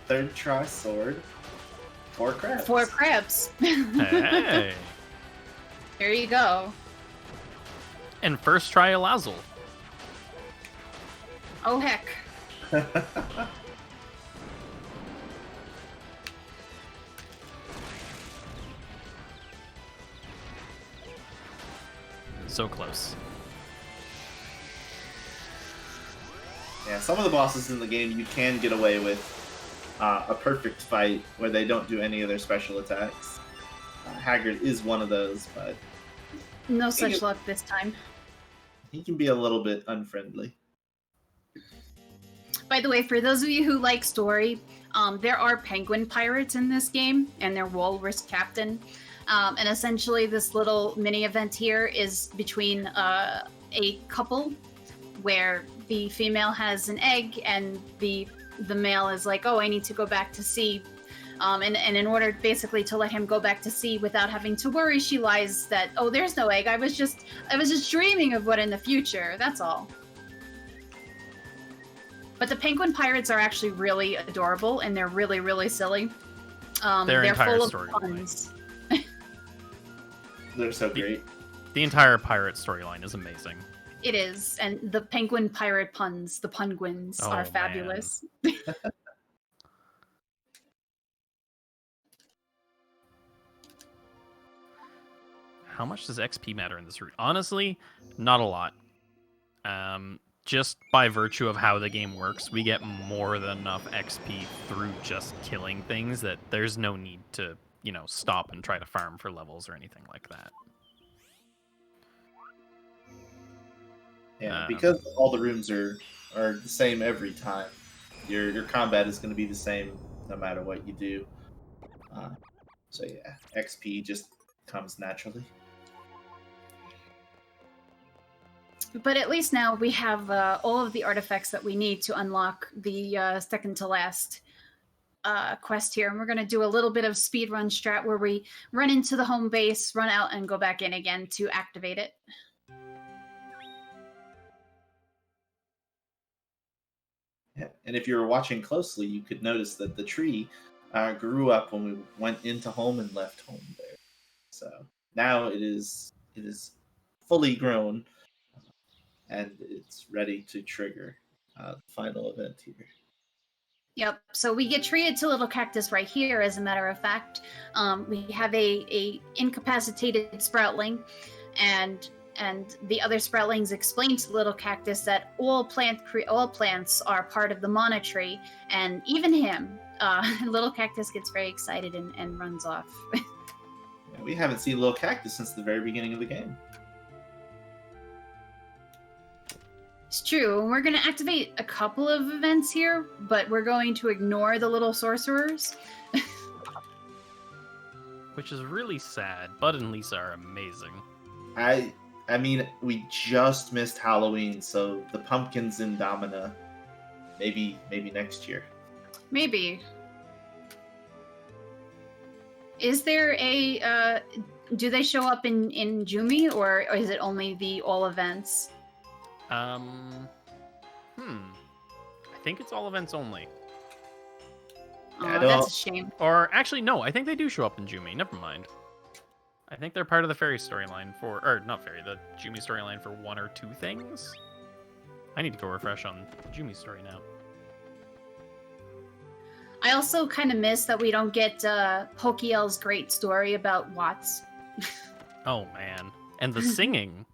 third try sword, 4 crabs. 4 crabs. Hey. There you go. And first try Alazzle. Oh heck. So close. Yeah, some of the bosses in the game you can get away with a perfect fight where they don't do any of their special attacks. Haggard is one of those, but No such luck this time. he can be a little bit unfriendly. By the way, for those of you who like story, there are penguin pirates in this game, and they're walrus captain. And essentially, this little mini event here is between a couple where the female has an egg and the male is like, oh, I need to go back to sea. And in order basically to let him go back to sea without having to worry, she lies that, oh, there's no egg. I was just dreaming of what in the future. That's all. But the penguin pirates are actually really adorable, and they're really, really silly. Their they're entire full of story. puns. They're so great. The entire pirate storyline is amazing. It is, and the penguin pirate puns, the punguins, Oh, are fabulous. How much does XP matter in this route? Honestly, not a lot. Just by virtue of how the game works, we get more than enough XP through just killing things that there's no need to, stop and try to farm for levels or anything like that. Yeah, because all the rooms are the same every time. Your combat is going to be the same no matter what you do. So yeah, XP just comes naturally. But at least now we have all of the artifacts that we need to unlock the second to last quest here. And we're going to do a little bit of speedrun strat where we run into the home base, run out, and go back in again to activate it. Yeah. And if you were watching closely, you could notice that the tree grew up when we went into home and left home there. So now it is fully grown, and it's ready to trigger the final event here. Yep. So we get treated to Little Cactus right here. As a matter of fact, we have a incapacitated Sproutling, and the other Sproutlings explain to Little Cactus that all plants are part of the Mana Tree, and even him. Little Cactus gets very excited and runs off. Yeah, we haven't seen Little Cactus since the very beginning of the game. It's true. And we're going to activate a couple of events here, but we're going to ignore the little sorcerers. Which is really sad. Bud and Lisa are amazing. I mean, we just missed Halloween, so the pumpkins in Domina, maybe next year. Maybe. Is there a... do they show up in Jumi, or is it only the all events? I think it's all events only. Oh, that's a shame. Or actually, no, I think they do show up in Jumi. Never mind. I think they're part of the fairy storyline or not fairy, the Jumi storyline for one or two things. I need to go refresh on Jumi's story now. I also kind of miss that we don't get Pokiel's great story about Watts. Oh man, and the singing.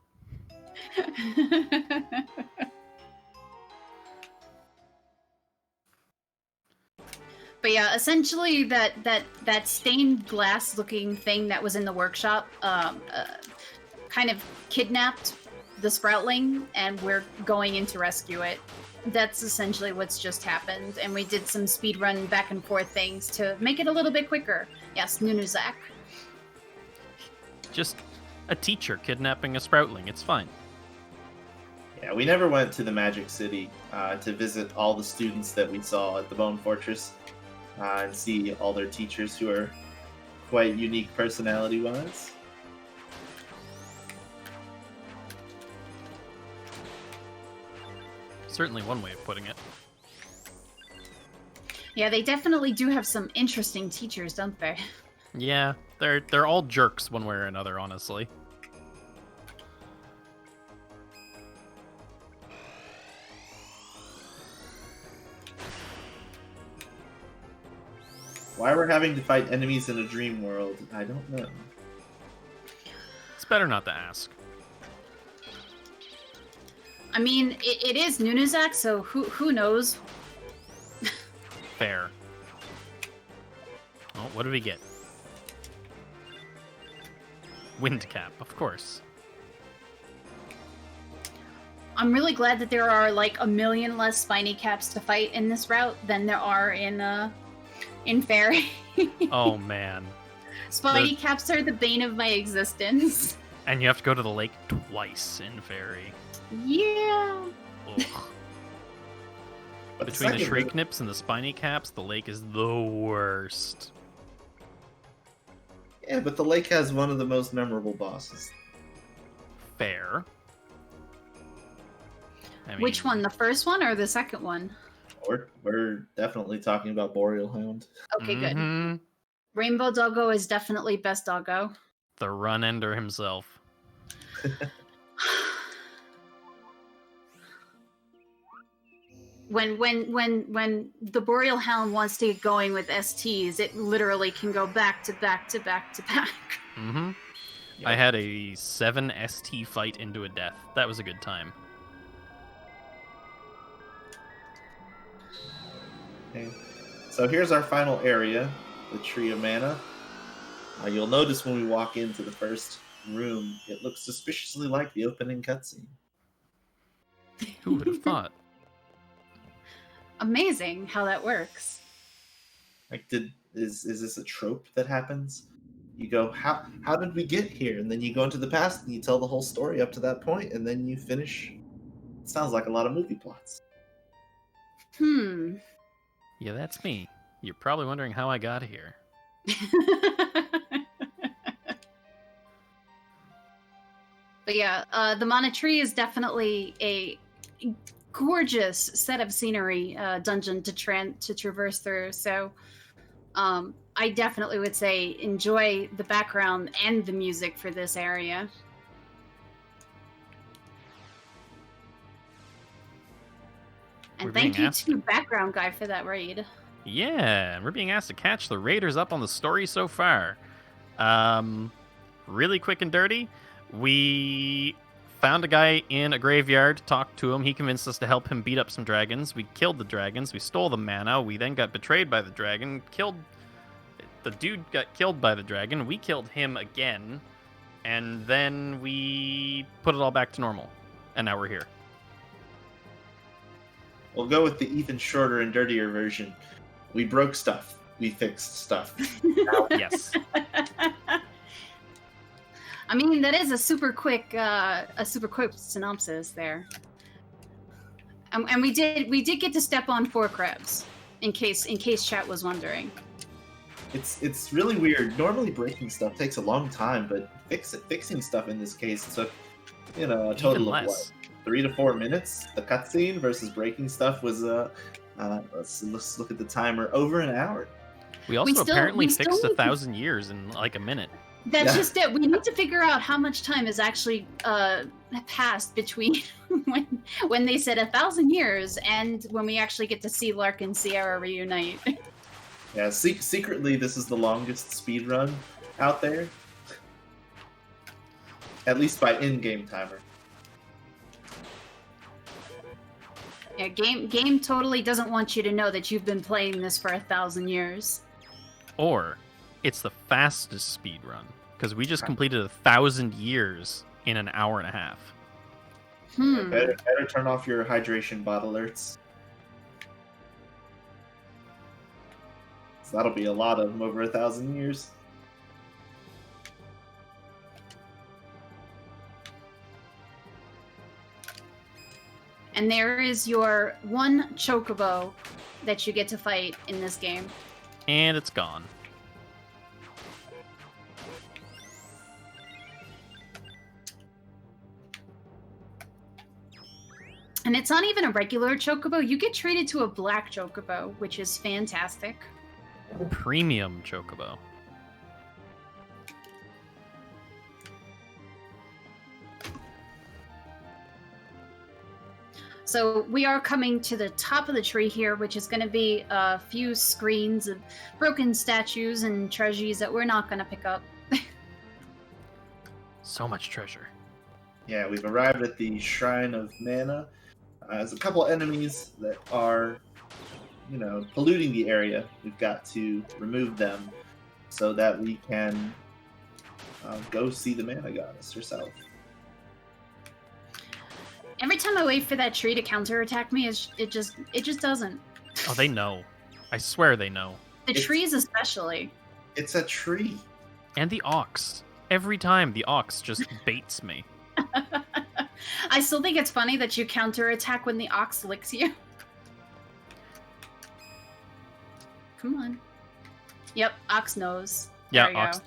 But yeah, essentially that stained glass looking thing that was in the workshop kind of kidnapped the Sproutling, and we're going in to rescue it. That's essentially what's just happened, and we did some speedrun back and forth things to make it a little bit quicker. Yes, Nunuzak. Just a teacher kidnapping a Sproutling. It's fine. Yeah, we never went to the Magic City to visit all the students that we saw at the Bone Fortress and see all their teachers who are quite unique personality-wise. Certainly one way of putting it. Yeah, they definitely do have some interesting teachers, don't they? Yeah, they're all jerks one way or another, honestly. Why we're having to fight enemies in a dream world, I don't know. It's better not to ask. I mean, it is Nunuzak, so who knows? Fair. Oh, what did we get? Wind cap, of course. I'm really glad that there are like a million less spiny caps to fight in this route than there are in Fairy. Oh man. Spiny caps are the bane of my existence. And you have to go to the lake twice in Fairy. Yeah. Ugh. But Between the second Shriek Nips and the Spiny Caps, the lake is the worst. Yeah, but the lake has one of the most memorable bosses. Fair. I mean, Which one? The first one or the second one? We're definitely talking about Boreal Hound. Okay, good. mhm, Rainbow Doggo is definitely best doggo. the run ender himself. When the Boreal Hound wants to get going with STs, it literally can go back to back to back to back. Mm-hmm. I had a 7 ST fight into a death. That was a good time. Okay. So here's our final area, the Tree of Mana. You'll notice when we walk into the first room, it looks suspiciously like the opening cutscene. Who would have thought? Amazing how that works. Like, is this a trope that happens? You go, how did we get here? And then you go into the past and you tell the whole story up to that point, and then you finish. It sounds like a lot of movie plots. Yeah, that's me. You're probably wondering how I got here. But yeah, the Mana Tree is definitely a gorgeous set of scenery dungeon to traverse through. So I definitely would say enjoy the background and the music for this area. And We're being thank you asked- to Background Guy for that raid. Yeah, and we're being asked to catch the raiders up on the story so far. Really quick and dirty, we found a guy in a graveyard, talked to him, he convinced us to help him beat up some dragons. We killed the dragons, we stole the mana, we then got betrayed by the dragon, the dude got killed by the dragon, we killed him again, and then we put it all back to normal. And now we're here. We'll go with the even shorter and dirtier version. We broke stuff. We fixed stuff. Yes. I mean, that is a super quick synopsis there. And we did get to step on 4 crabs, in case chat was wondering. It's really weird. Normally breaking stuff takes a long time, but fixing stuff in this case took, a total of less. what, 3 to 4 minutes. The cutscene versus breaking stuff was let's look at the timer, over an hour. We also still- apparently we still fixed need to- 1,000 years in like a minute. That's Yeah. just it. We need to figure out how much time has actually passed between when they said 1,000 years and when we actually get to see Lark and Sierra reunite. Yeah, secretly, this is the longest speed run out there, at least by in-game timer. Yeah, game totally doesn't want you to know that you've been playing this for 1,000 years. Or it's the fastest speed run because we just completed 1,000 years in an hour and a half. Better turn off your hydration bot alerts. So that'll be a lot of them over 1,000 years. And there is your one chocobo that you get to fight in this game. And it's gone. And it's not even a regular chocobo. You get traded to a black chocobo, which is fantastic. Premium chocobo. So we are coming to the top of the tree here, which is going to be a few screens of broken statues and treasures that we're not going to pick up. So much treasure. Yeah, we've arrived at the Shrine of Mana. There's a couple enemies that are, polluting the area. We've got to remove them so that we can go see the Mana Goddess herself. Every time I wait for that tree to counterattack me, it just doesn't. Oh, they know. I swear they know. The trees especially. It's a tree. And the ox. Every time the ox just baits me. I still think it's funny that you counterattack when the ox licks you. Come on. Yep, ox nose. Yeah, There you ox.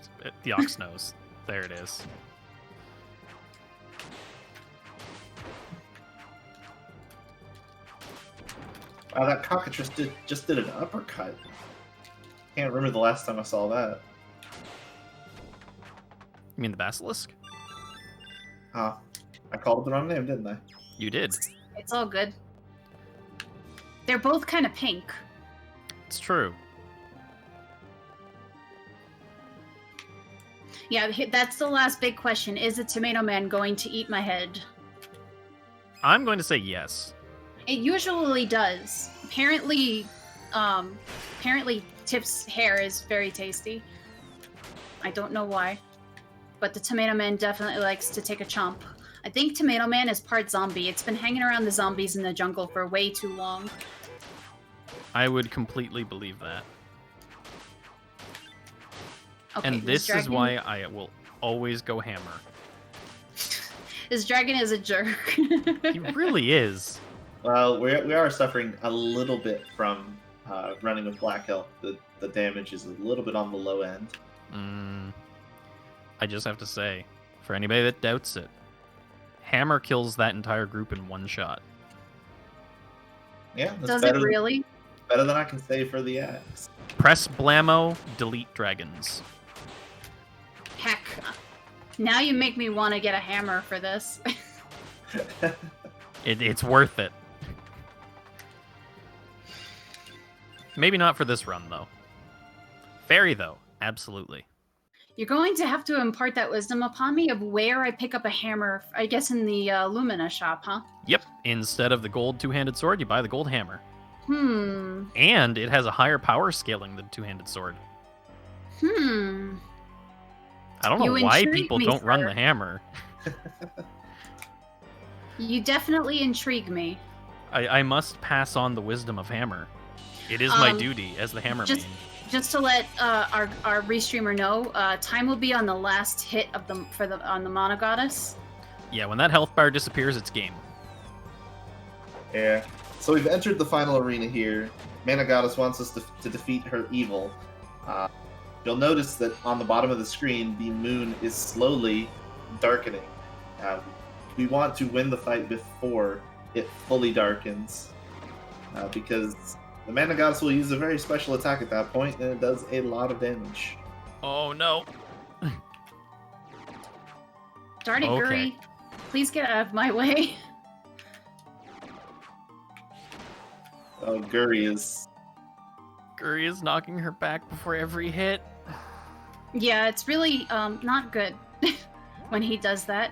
The ox knows. There it is. Wow, that cockatrice just did an uppercut. Can't remember the last time I saw that. You mean the basilisk? Ah, I called it the wrong name, didn't I? You did. It's all good. They're both kind of pink. It's true. Yeah, that's the last big question. Is the Tomato Man going to eat my head? I'm going to say yes. It usually does. Apparently Tip's hair is very tasty. I don't know why. But the Tomato Man definitely likes to take a chomp. I think Tomato Man is part zombie. It's been hanging around the zombies in the jungle for way too long. I would completely believe that. Okay, And this is why I will always go hammer. This dragon is a jerk. He really is. Well, we are suffering a little bit from running with Black Elk. The damage is a little bit on the low end. I just have to say, for anybody that doubts it, hammer kills that entire group in one shot. Yeah, that's Does it really? Better than I can say for the axe. Press blammo, delete dragons. Heck. Now you make me want to get a hammer for this. It's worth it. Maybe not for this run, though. Fairy, though, absolutely. You're going to have to impart that wisdom upon me of where I pick up a hammer, I guess in the Lumina shop, huh? Yep, instead of the gold two-handed sword, you buy the gold hammer. Hmm. And it has a higher power scaling than two-handed sword. Hmm. I don't know You why intrigue people me, don't run sir. the hammer. You definitely intrigue me. I must pass on the wisdom of hammer. It is my duty as the hammer main. Just to let our restreamer know, time will be on the last hit of on the Mana Goddess. Yeah, when that health bar disappears, it's game. Yeah. So we've entered the final arena here. Mana Goddess wants us to defeat her evil. You'll notice that on the bottom of the screen, the moon is slowly darkening. We want to win the fight before it fully darkens, because the Mana Goddess will use a very special attack at that point, and it does a lot of damage. Oh no. Darn it, Okay. Guri. Please get out of my way. Oh, Guri is. Guri is knocking her back before every hit. Yeah, it's really not good when he does that.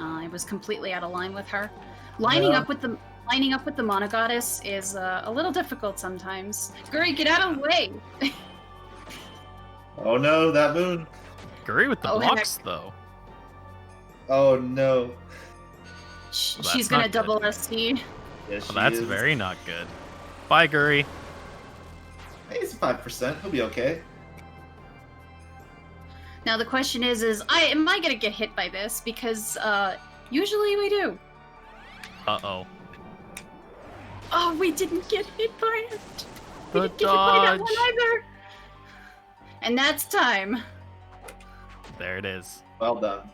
I was completely out of line with her. Lining Yeah. up with the Monogoddess is a little difficult sometimes. Guri, get out of the way! Oh no, that moon. Guri with the Oh, heck. blocks, though. Oh no. Well, She's that's gonna not good. double SC. Yeah, she Well, that's is. very not good. Bye, Guri. Hey, it's 5%. He'll be okay. Now the question is am I gonna get hit by this? Because usually we do. Uh-oh. Oh, we didn't get hit by it. We The didn't get hit by that one dodge. either. And that's time. There it is. Well done.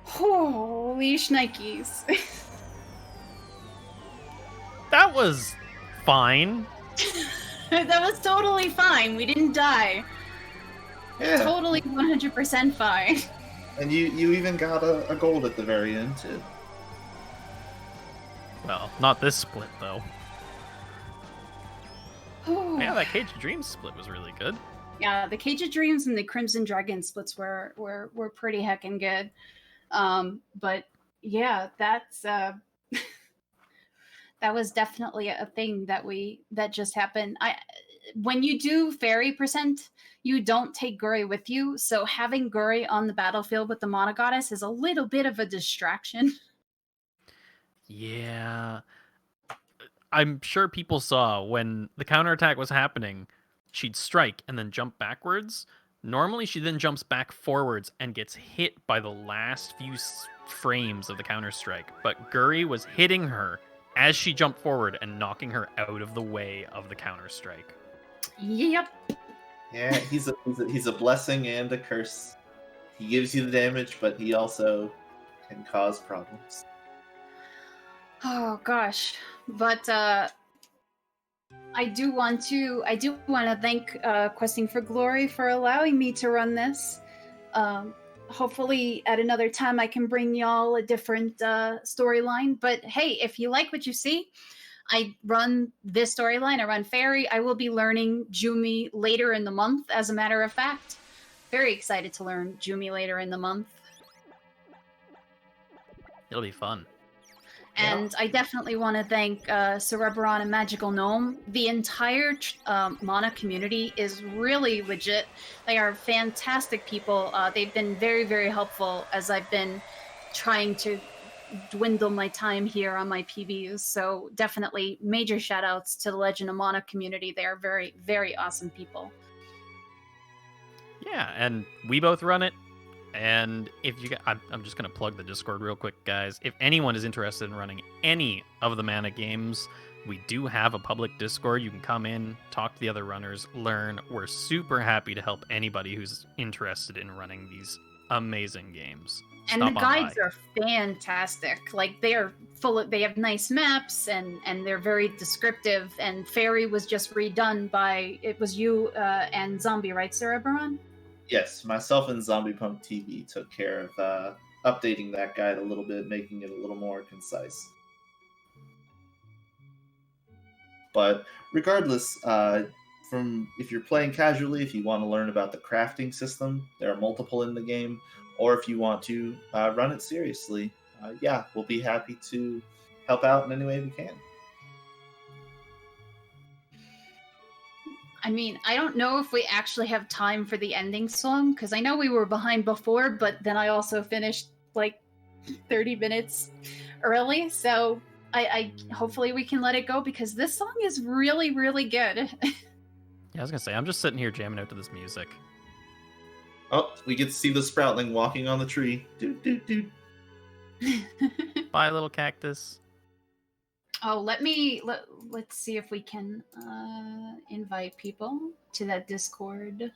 Holy shnikes. That was fine. That was totally fine. We didn't die. Yeah. Totally 100% fine. And you even got a gold at the very end, too. Well, not this split, though. Yeah, that Cage of Dreams split was really good. Yeah, the Cage of Dreams and the Crimson Dragon splits were pretty heckin' good. But yeah, that's that was definitely a thing that just happened. When you do fairy percent, you don't take Guri with you, so having Guri on the battlefield with the Monogoddess is a little bit of a distraction. Yeah. I'm sure people saw when the counterattack was happening, she'd strike and then jump backwards. Normally, she then jumps back forwards and gets hit by the last few frames of the counterstrike. But Guri was hitting her as she jumped forward and knocking her out of the way of the counterstrike. Yep. Yeah, he's a blessing and a curse. He gives you the damage, but he also can cause problems. Oh gosh, but I do want to thank Questing for Glory for allowing me to run this. Hopefully, at another time, I can bring y'all a different storyline. But hey, if you like what you see, I run this storyline. I run Fairy. I will be learning Jumi later in the month. As a matter of fact, very excited to learn Jumi later in the month. It'll be fun. And I definitely want to thank Cerebron and Magical Gnome. The entire Mana community is really legit. They are fantastic people. They've been very, very helpful as I've been trying to dwindle my time here on my PBs. So definitely major shout outs to the Legend of Mana community. They are very, very awesome people. Yeah, and we both run it. And if you, I'm just going to plug the Discord real quick, guys. If anyone is interested in running any of the Mana games, we do have a public Discord. You can come in, talk to the other runners, learn. We're super happy to help anybody who's interested in running these amazing games. And Stop the on guides by. are fantastic. Like they are they have nice maps and they're very descriptive. And Fairy was just redone by, it was you and Zombie, right, Cerebron? Yes, myself and Zombie Punk TV took care of updating that guide a little bit, making it a little more concise. But regardless, from if you're playing casually, if you want to learn about the crafting system, there are multiple in the game, or if you want to run it seriously, yeah, we'll be happy to help out in any way we can. I mean, I don't know if we actually have time for the ending song, because I know we were behind before, but then I also finished like 30 minutes early, so I hopefully we can let it go, because this song is really, really good. Yeah, I was going to say, I'm just sitting here jamming out to this music. Oh, we get to see the Sproutling walking on the tree. Doot, doot, doot. Bye, little cactus. Oh, let's see if we can invite people to that Discord.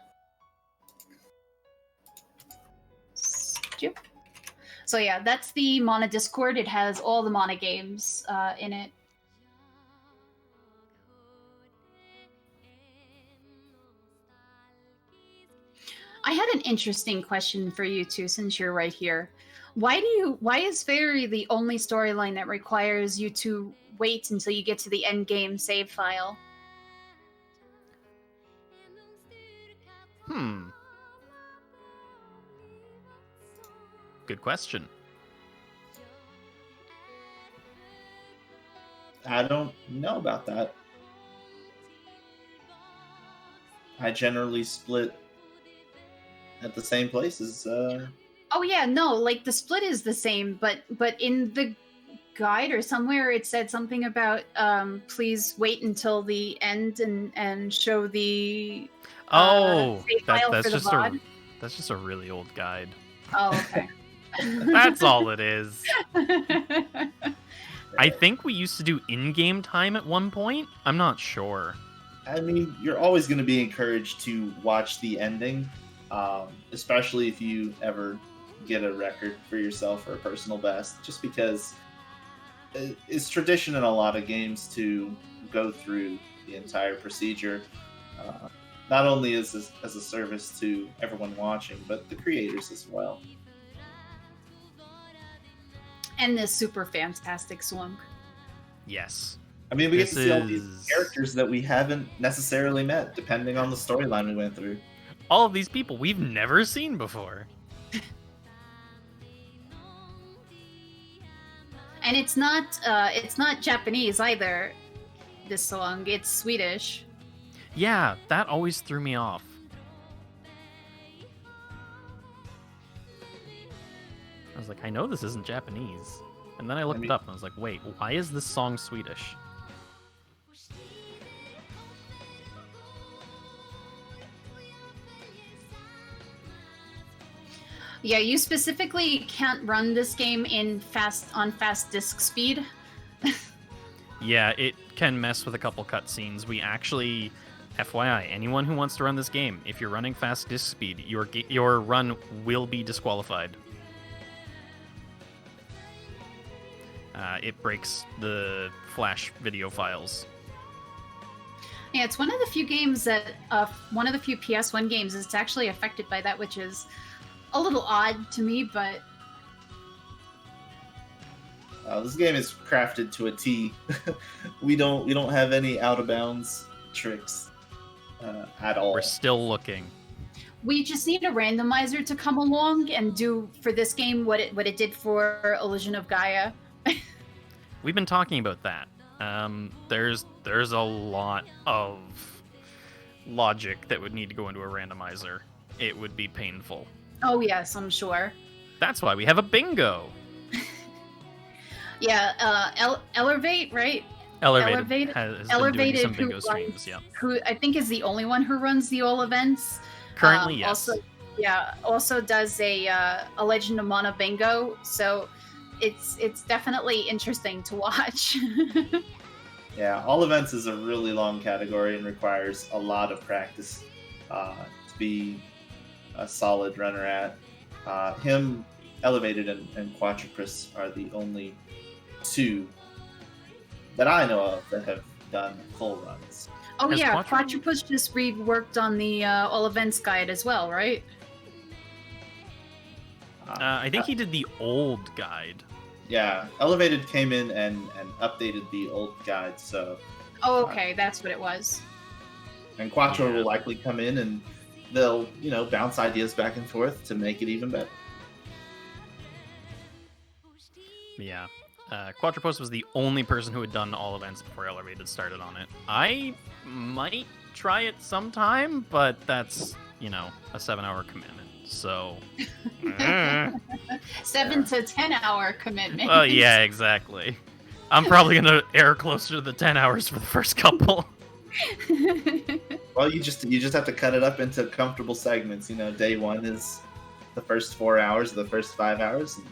So yeah, that's the Mana Discord. It has all the Mana games in it. got an interesting question for you two, since you're right here. Why is Fairy the only storyline that requires you to wait until you get to the end game save file? Good question. I don't know about that. I generally split at the same places. Oh yeah, no, like the split is the same, but in the guide or somewhere it said something about please wait until the end and show the save file that's for the just VOD. that's just a really old guide. Oh, okay. That's all it is. I think we used to do in-game time at one point. I'm not sure. I mean, you're always going to be encouraged to watch the ending, especially if you ever get a record for yourself or a personal best, just because it's tradition in a lot of games to go through the entire procedure, not only as a service to everyone watching, but the creators as well. And this super fantastic swung. Yes. I mean, we get This to see all is- these characters that we haven't necessarily met, depending on the storyline we went through. All of these people we've never seen before. And it's not Japanese either, this song. It's Swedish. Yeah, that always threw me off. I was like, I know this isn't Japanese. And then I looked it up and I was like, wait, why is this song Swedish? Yeah, you specifically can't run this game on fast disk speed. Yeah, it can mess with a couple cutscenes. We actually, FYI, anyone who wants to run this game, if you're running fast disk speed, your run will be disqualified. It breaks the Flash video files. Yeah, it's one of the few games that, one of the few PS1 games that's actually affected by that, which is a little odd to me, but... This game is crafted to a T. we don't have any out of bounds tricks at all. We're still looking. We just need a randomizer to come along and do for this game what it did for Illusion of Gaia. We've been talking about that. There's a lot of logic that would need to go into a randomizer. It would be painful. Oh yes, I'm sure. That's why we have a bingo. Yeah, Elevate, right? Elevated has been doing some who bingo streams. Yeah. Who I think is the only one who runs the all events. Currently, yes. Also does a Legend of Mana bingo. So it's definitely interesting to watch. Yeah, all events is a really long category and requires a lot of practice to be a solid runner at. Him, Elevated, and Quattrocus are the only two that I know of that have done full runs. Oh Has yeah, Quattro- Quattrocus just reworked on the all events guide as well, right? I think he did the old guide. Yeah, Elevated came in and updated the old guide, so... Oh, okay, that's what it was. And Quattro Yeah. will likely come in and they'll, bounce ideas back and forth to make it even better. Yeah. Quattrocus was the only person who had done all events before Elevated started on it. I might try it sometime, but that's, a 7-hour commitment. So... 7 to 10 hour commitment. Well, yeah, exactly. I'm probably going to err closer to the 10 hours for the first couple. Well, you just have to cut it up into comfortable segments. Day one is the first 4 hours, the first 5 hours, and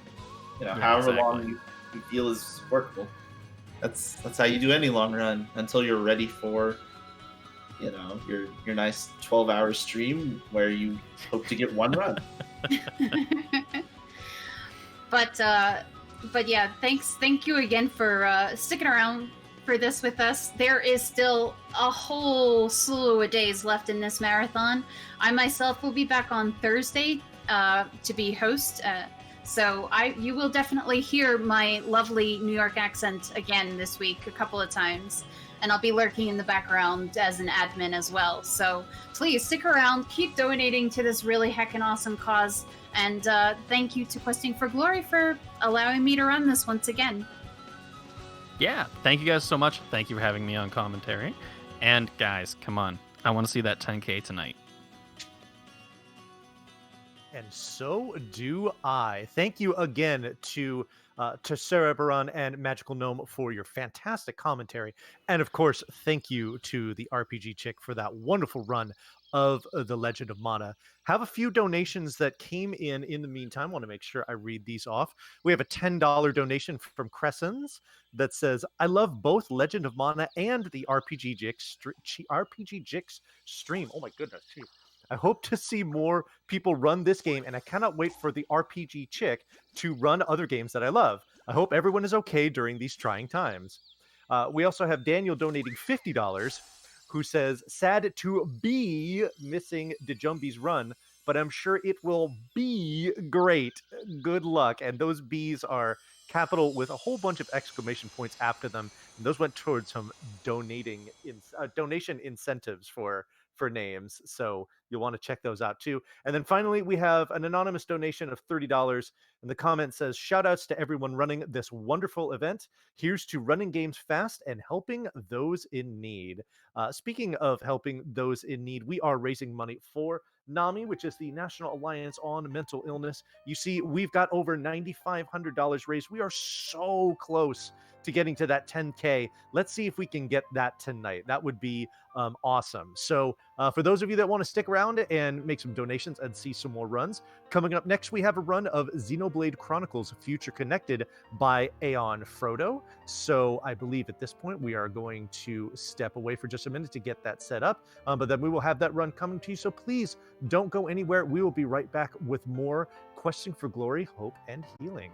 Yeah, however exactly. long you feel is workable. That's how you do any long run until you're ready for your nice 12-hour stream where you hope to get one run. But yeah, thank you again for sticking around for this with us. There is still a whole slew of days left in this marathon. I myself will be back on Thursday to be host. So you will definitely hear my lovely New York accent again this week a couple of times. And I'll be lurking in the background as an admin as well. So please stick around, keep donating to this really heckin' awesome cause. And thank you to Questing for Glory for allowing me to run this once again. Yeah, thank you guys so much. Thank you for having me on commentary. And guys, come on. I want to see that 10K tonight. And so do I. Thank you again to Sarah Baran and Magical Gnome for your fantastic commentary. And of course, thank you to the RPGchick for that wonderful run of The Legend of Mana. Have a few donations that came in the meantime. I want to make sure I read these off. We have a $10 donation from Cressens that says, I love both Legend of Mana and the RPGchick's stream. Oh my goodness, geez. I hope to see more people run this game, and I cannot wait for the RPGchick to run other games that I love. I hope everyone is okay during these trying times. We also have Daniel donating $50, who says, sad to be missing Djumbi's run, but I'm sure it will be great. Good luck. And those B's are capital with a whole bunch of exclamation points after them. And those went towards some donation incentives for names. So you'll want to check those out too. And then finally, we have an anonymous donation of $30. And the comment says, shout outs to everyone running this wonderful event. Here's to running games fast and helping those in need. Speaking of helping those in need, we are raising money for NAMI, which is the National Alliance on Mental Illness. You see, we've got over $9,500 raised. We are so close to getting to that 10K. Let's see if we can get that tonight. That would be awesome. So for those of you that want to stick around and make some donations and see some more runs, coming up next, we have a run of Xenoblade Chronicles Future Connected by Aeon Frodo. So I believe at this point we are going to step away for just a minute to get that set up, but then we will have that run coming to you. So please don't go anywhere. We will be right back with more Questing for Glory, Hope, and Healing.